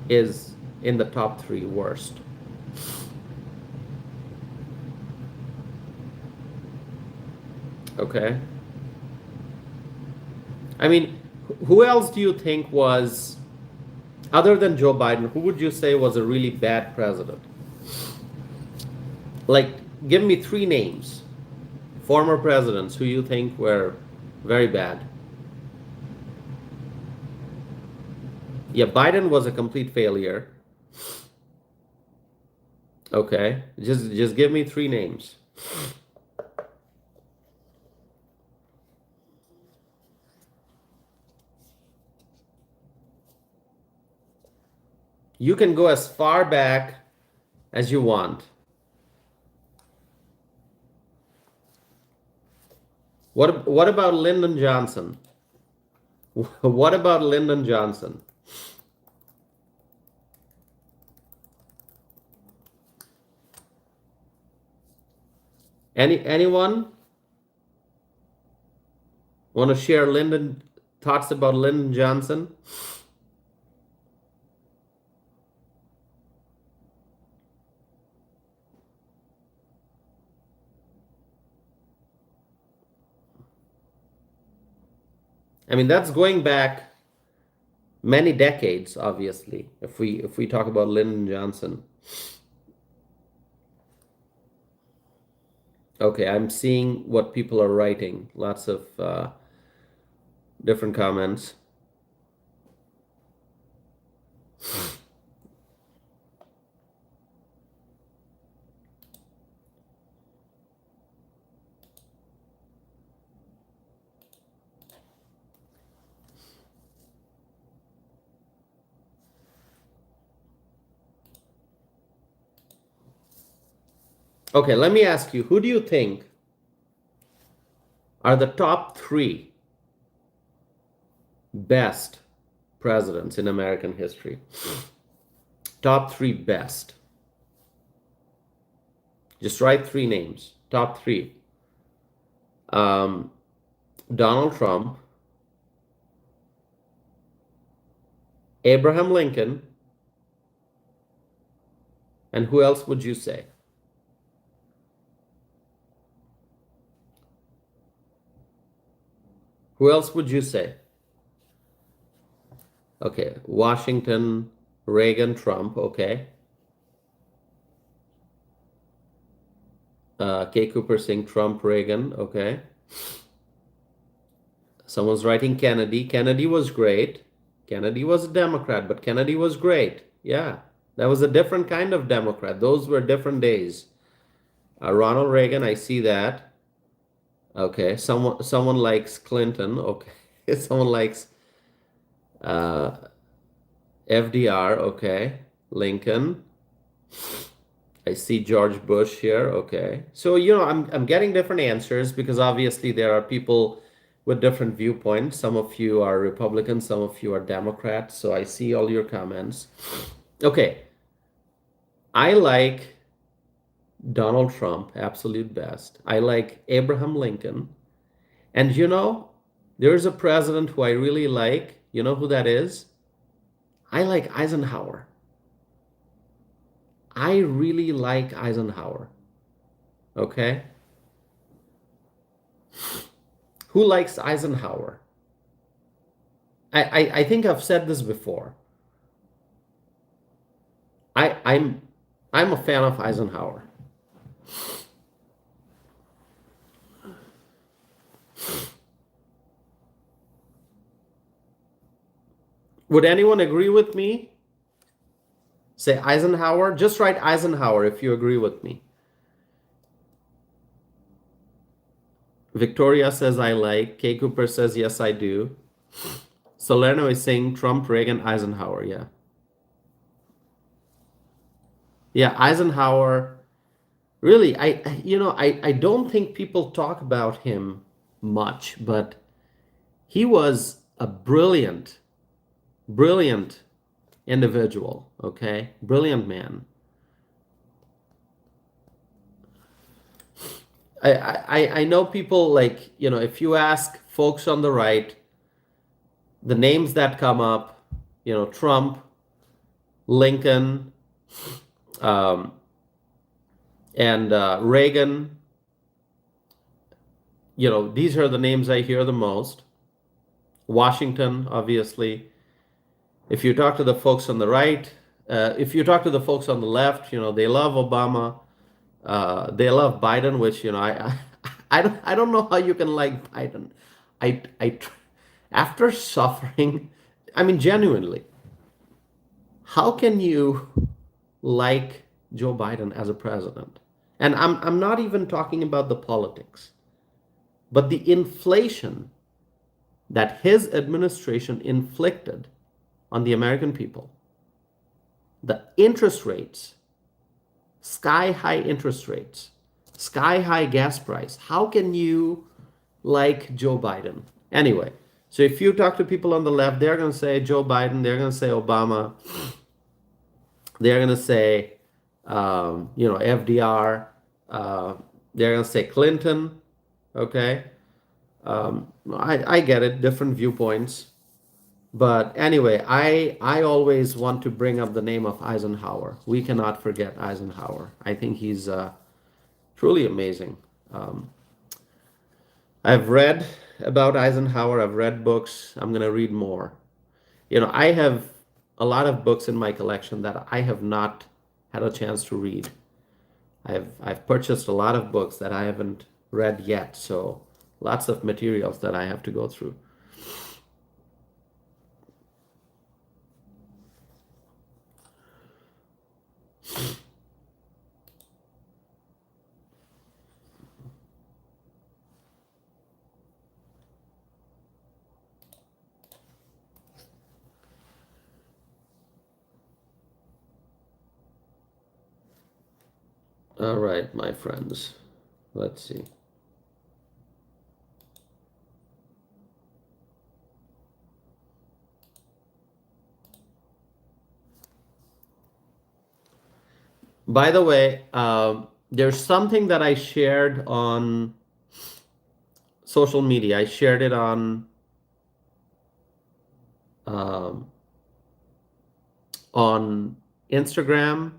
is in the top three worst. Okay? I mean, who else do you think was, other than Joe Biden, who would you say was a really bad president? Like, give me three names, former presidents who you think were very bad. Yeah, Biden was a complete failure. Okay, just give me three names. You can go as far back as you want. What about Lyndon Johnson? What about Lyndon Johnson? Anyone want to share Lyndon thoughts about Lyndon Johnson? I mean, that's going back many decades, obviously, if we talk about Lyndon Johnson. Okay, I'm seeing what people are writing. Lots of different comments. Okay, let me ask you, who do you think are the top three best presidents in American history? Top three best. Just write three names. Top three. Donald Trump, Abraham Lincoln, and who else would you say? Who else would you say? Okay, Washington, Reagan, Trump, okay. K. Cooper saying Trump, Reagan, okay. Someone's writing Kennedy. Kennedy was great. Kennedy was a Democrat, but Kennedy was great. Yeah, that was a different kind of Democrat. Those were different days. Ronald Reagan, I see that. Okay, someone likes Clinton. Okay, someone likes FDR. Okay, Lincoln. I see George Bush here. Okay, so I'm getting different answers because obviously there are people with different viewpoints. Some of you are Republicans, some of you are Democrats. So I see all your comments. Okay, I like Donald Trump, absolute best. I like Abraham Lincoln. And there's a president who I really like. You know who that is? I like Eisenhower. I really like Eisenhower. Okay? Who likes Eisenhower? I think I've said this before. I'm a fan of Eisenhower. Would anyone agree with me? Say Eisenhower. Just write Eisenhower if you agree with me. Victoria says I like. K. Cooper says yes, I do. Salerno is saying Trump, Reagan, Eisenhower. Yeah. Yeah, Eisenhower. Really, I don't think people talk about him much, but he was a brilliant brilliant individual, okay? Brilliant man. I know people like, if you ask folks on the right, the names that come up, Trump, Lincoln, um, and Reagan, these are the names I hear the most. Washington, obviously. If you talk to the folks on the right, if you talk to the folks on the left, they love Obama. They love Biden, which I don't know how you can like Biden. I after suffering, I mean genuinely, how can you like Joe Biden as a president? And I'm not even talking about the politics, but the inflation that his administration inflicted on the American people, the interest rates, sky high interest rates, sky high gas price. How can you like Joe Biden? Anyway, so if you talk to people on the left, they're going to say Joe Biden, they're going to say Obama, they're going to say, FDR, they're going to say Clinton, okay? I get it, different viewpoints. But anyway, I always want to bring up the name of Eisenhower. We cannot forget Eisenhower. I think he's truly amazing. I've read about Eisenhower, I've read books, I'm going to read more. I have a lot of books in my collection that I have not had a chance to read. I've purchased a lot of books that I haven't read yet, so lots of materials that I have to go through. All right, my friends. Let's see. By the way, there's something that I shared on social media. I shared it um, on Instagram.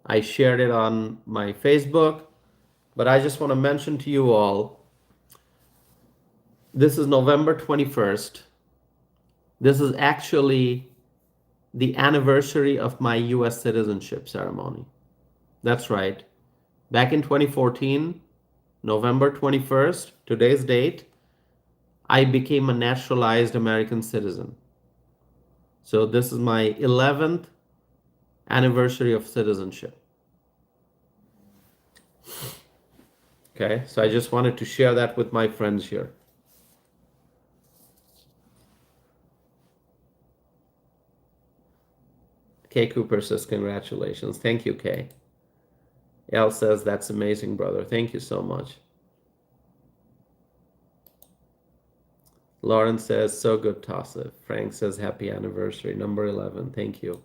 I shared it on my Facebook. But I just want to mention to you all, this is November 21st. This is actually the anniversary of my US citizenship ceremony. That's right. Back in 2014, November 21st, today's date, I became a naturalized American citizen. So this is my 11th anniversary of citizenship. Okay, so I just wanted to share that with my friends here. Kay Cooper says, congratulations. Thank you, Kay. Elle says, that's amazing, brother. Thank you so much. Lauren says, so good, Tassif. Frank says, happy anniversary, number 11. Thank you.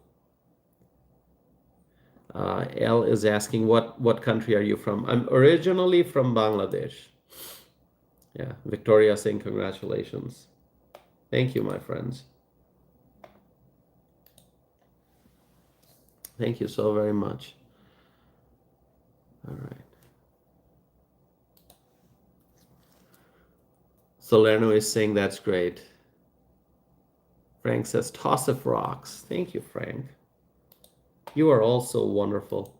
Elle is asking, what country are you from? I'm originally from Bangladesh. Yeah, Victoria saying, congratulations. Thank you, my friends. Thank you so very much. All right. Salerno is saying that's great. Frank says, toss of rocks. Thank you, Frank. You are also wonderful.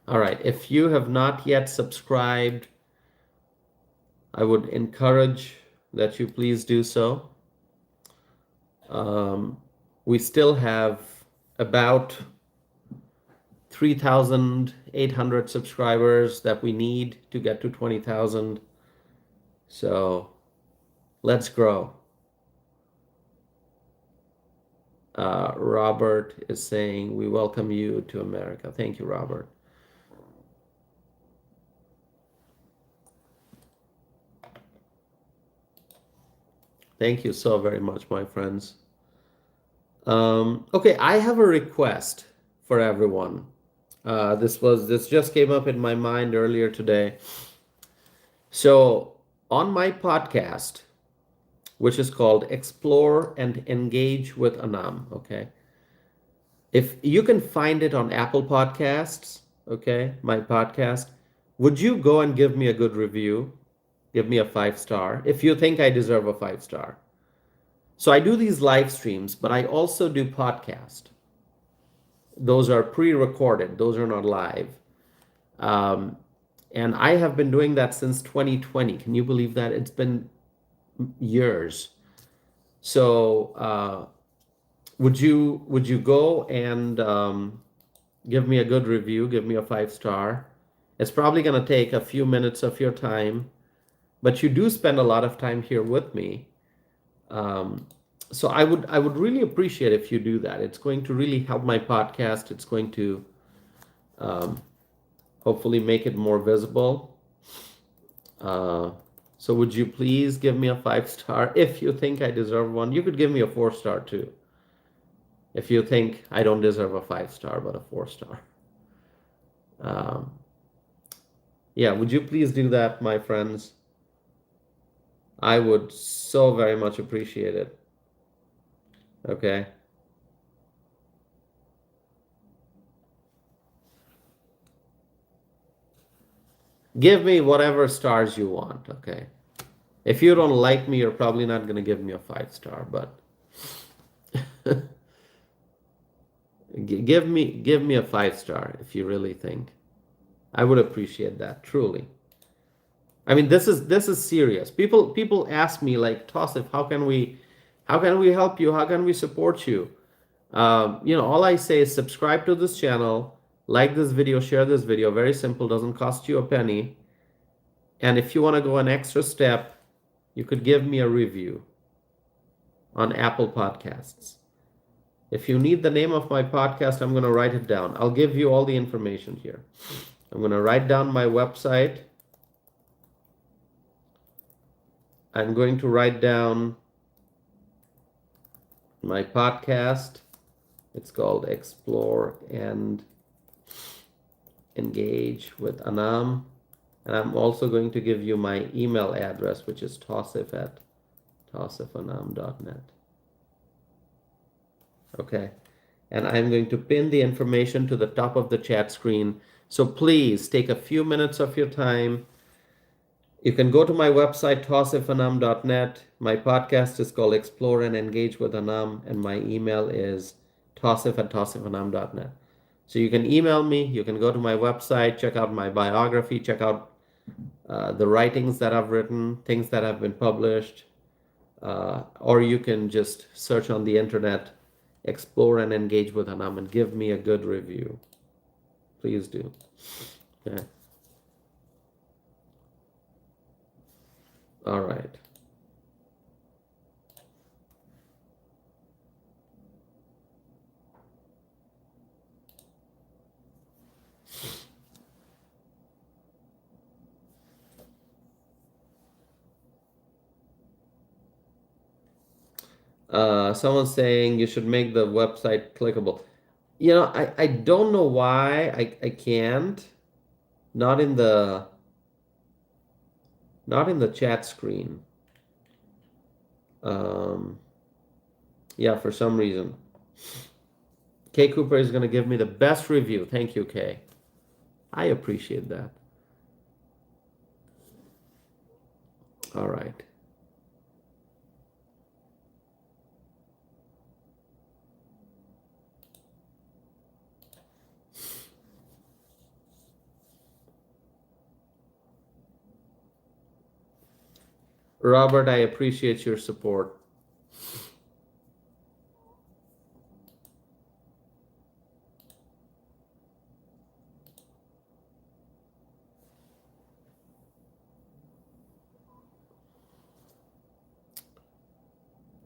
All right, if you have not yet subscribed, I would encourage that you please do so. We still have about 3,800 subscribers that we need to get to 20,000. So let's grow. Robert is saying, we welcome you to America. Thank you, Robert. Thank you so very much, my friends. Okay, I have a request for everyone. This just came up in my mind earlier today. So on my podcast, which is called Explore and Engage with Anam, okay? If you can find it on Apple Podcasts, okay, my podcast, would you go and give me a good review? Give me a 5 star if you think I deserve a 5 star. So I do these live streams, but I also do podcast. Those are pre-recorded. Those are not live. Um, and I have been doing that since 2020. Can you believe that? It's been years. So would you go and give me a good review? Give me a 5 star. It's probably going to take a few minutes of your time, but you do spend a lot of time here with me. So I would really appreciate if you do that. It's going to really help my podcast. It's going to hopefully make it more visible. So would you please give me a 5 star if you think I deserve one? You could give me a 4 star too. If you think I don't deserve a 5 star, but a 4 star. Yeah, would you please do that, my friends? I would so very much appreciate it. Okay. Give me whatever stars you want, okay? If you don't like me, you're probably not going to give me a 5 star, but give me a 5 star if you really think. I would appreciate that, truly. I mean, this is serious. People ask me like, Tosif, how can we help you? How can we support you? All I say is subscribe to this channel, like this video, share this video. Very simple, doesn't cost you a penny. And if you want to go an extra step, you could give me a review on Apple Podcasts. If you need the name of my podcast, I'm going to write it down. I'll give you all the information here. I'm going to write down my website. I'm going to write down my podcast. It's called Explore and Engage with Anam. And I'm also going to give you my email address, which is tosifanam.net. Okay. And I'm going to pin the information to the top of the chat screen. So please take a few minutes of your time. You can go to my website, tosifanam.net. My podcast is called Explore and Engage with Anam, and my email is tosif@tosifanam.net. So you can email me, you can go to my website, check out my biography, check out the writings that I've written, things that have been published, or you can just search on the internet, Explore and Engage with Anam, and give me a good review. Please do. Okay. All right. Someone's saying you should make the website clickable. I don't know why I can't. Not in the chat screen. Yeah, for some reason. Kay Cooper is going to give me the best review. Thank you, Kay. I appreciate that. All right. Robert, I appreciate your support.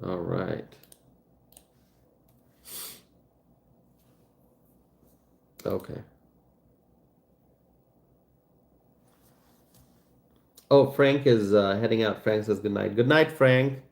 All right. Okay. Oh, Frank is heading out. Frank says good night. Good night, Frank.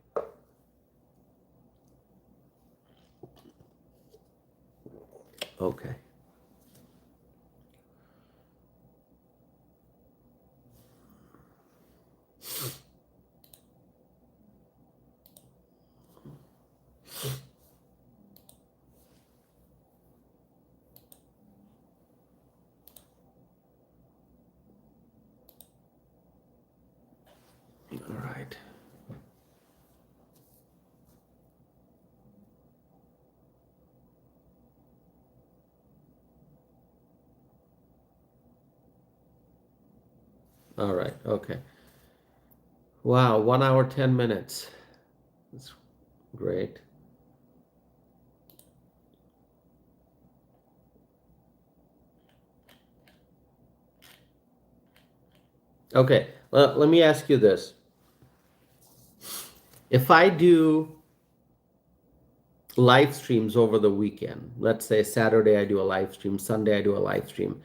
All right. All right. Okay. Wow. 1 hour, 10 minutes. That's great. Okay. Let me ask you this. If I do live streams over the weekend, let's say Saturday I do a live stream, Sunday I do a live stream,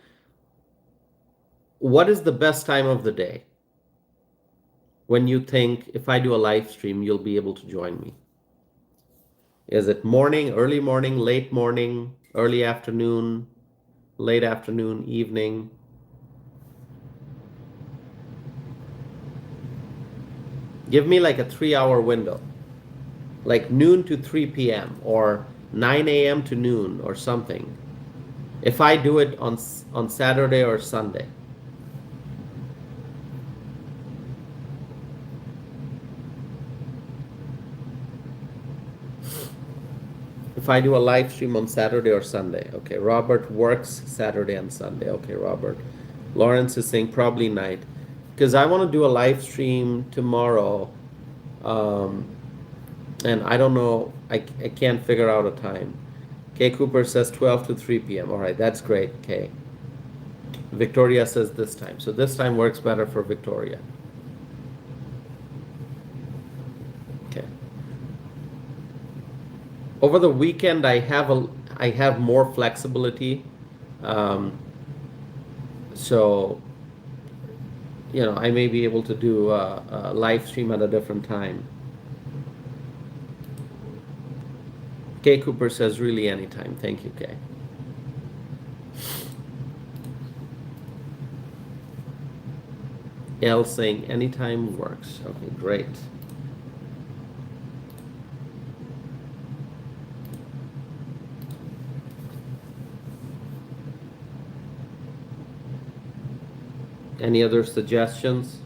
what is the best time of the day when you think if I do a live stream, you'll be able to join me? Is it morning, late morning, early afternoon, late afternoon, evening? Give me like a 3 hour window, like noon to 3 p.m. or 9 a.m. to noon or something. If I do it on Saturday or Sunday. If I do a live stream on Saturday or Sunday. Okay, Robert works Saturday and Sunday. Okay, Robert. Lawrence is saying probably night. Because I want to do a live stream tomorrow. And I don't know, I can't figure out a time. Kay Cooper says 12 to 3 p.m. All right, that's great, Kay. Victoria says this time. So this time works better for Victoria. Okay. Over the weekend, I have more flexibility. So, I may be able to do a live stream at a different time. Kay Cooper says really anytime. Thank you, Kay. L saying anytime works. Okay, great. Any other suggestions?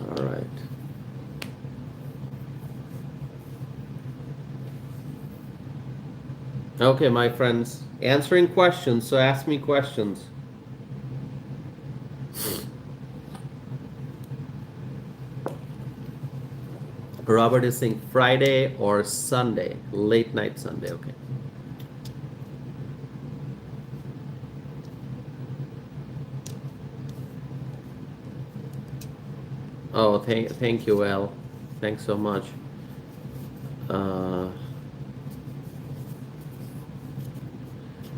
All right. Okay, my friends, answering questions, so ask me questions. Robert is saying Friday or Sunday, late night Sunday, okay. Oh, thank you, Al. Thanks so much.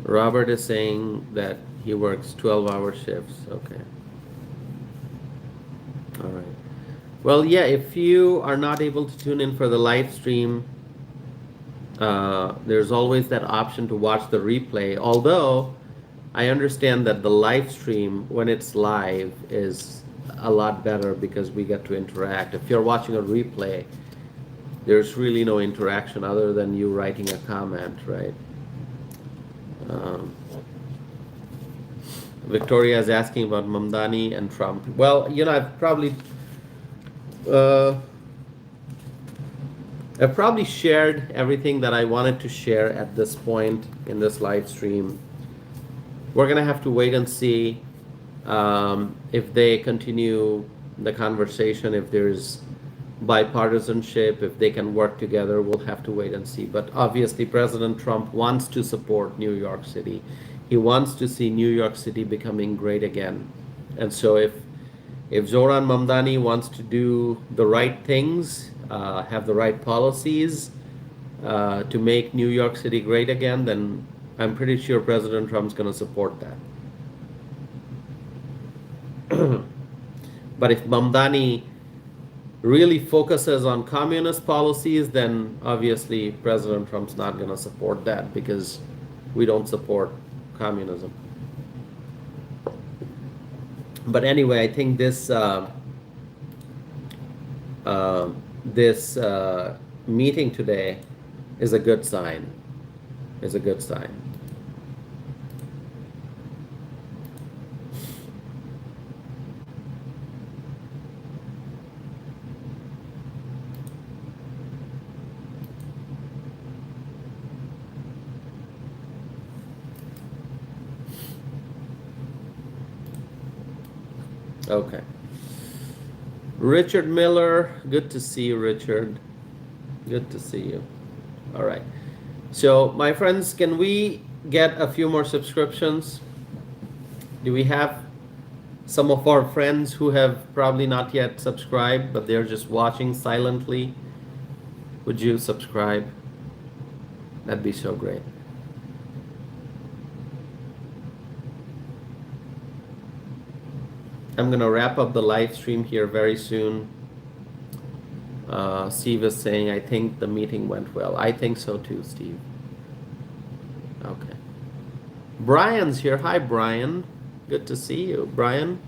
Robert is saying that he works 12-hour shifts. Okay. All right. Well, yeah, if you are not able to tune in for the live stream, there's always that option to watch the replay. Although I understand that the live stream, when it's live, is a lot better because we get to interact. If you're watching a replay, there's really no interaction other than you writing a comment, right? Victoria is asking about Mamdani and Trump. Well, I've probably shared everything that I wanted to share at this point in this live stream. We're gonna have to wait and see if they continue the conversation, if there's bipartisanship, if they can work together. We'll have to wait and see. But obviously, President Trump wants to support New York City. He wants to see New York City becoming great again. And so if Zohran Mamdani wants to do the right things, have the right policies to make New York City great again, then I'm pretty sure President Trump's going to support that. But if Mamdani really focuses on communist policies, then obviously President Trump's not going to support that because We don't support communism. But anyway, I think this meeting today is a good sign. Is a good sign. Okay. Richard Miller, good to see you, Richard. Good to see you. All right. So, my friends, can we get a few more subscriptions? Do we have some of our friends who have probably not yet subscribed, but they're just watching silently? Would you subscribe? That'd be so great. I'm gonna wrap up the live stream here very soon. Steve is saying, I think the meeting went well. I think so too, Steve. Okay. Brian's here. Hi, Brian. Good to see you, Brian.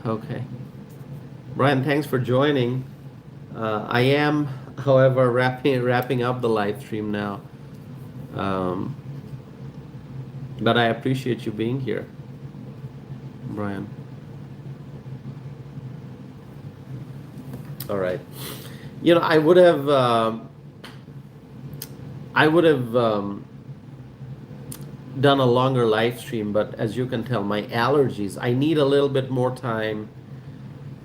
Okay. Brian, thanks for joining. I am, however, wrapping up the live stream now. But I appreciate you being here, Brian. All right. You know, I would have done a longer live stream, but as you can tell, my allergies, I need a little bit more time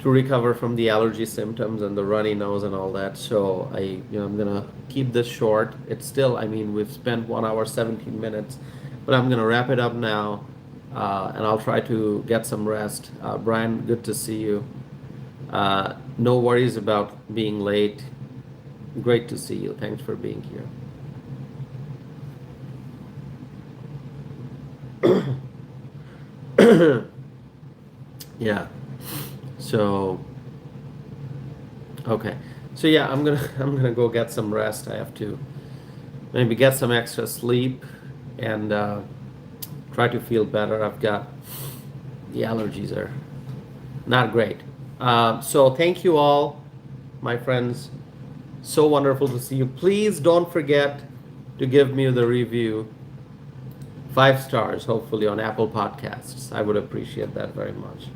to recover from the allergy symptoms and the runny nose and all that. So I'm gonna keep this short. It's still, I mean, we've spent 1 hour 17 minutes, but I'm gonna wrap it up now, and I'll try to get some rest. Brian, good to see you. No worries about being late. Great to see you. Thanks for being here. Yeah. So okay. So yeah, I'm gonna go get some rest. I have to maybe get some extra sleep and try to feel better. I've got the allergies are not great. So thank you all, my friends. So wonderful to see you. Please don't forget to give me the review. 5 stars, hopefully, on Apple Podcasts. I would appreciate that very much.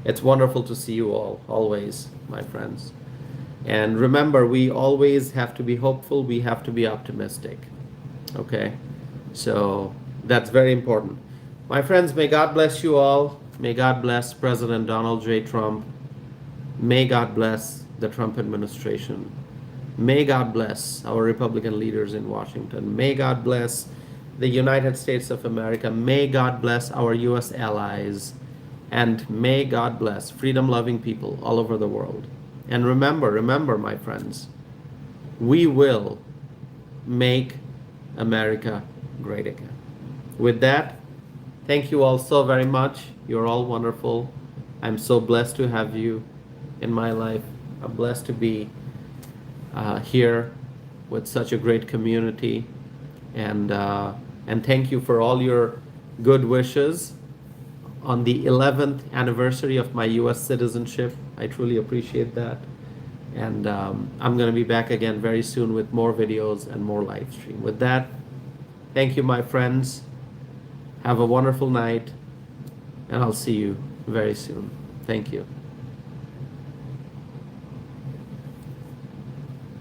It's wonderful to see you all, always, my friends. And remember, we always have to be hopeful. We have to be optimistic. Okay? So that's very important. My friends, may God bless you all. May God bless President Donald J. Trump. May God bless the Trump administration. May God bless our Republican leaders in Washington. May God bless the United States of America. May God bless our U.S. allies. And may God bless freedom-loving people all over the world. And remember, my friends, we will make America great again. With that, thank you all so very much. You're all wonderful. I'm so blessed to have you in my life. I'm blessed to be here with such a great community. And thank you for all your good wishes on the 11th anniversary of my U.S. citizenship. I truly appreciate that. And I'm going to be back again very soon with more videos and more live stream. With that, thank you, my friends. Have a wonderful night, and I'll see you very soon. Thank you.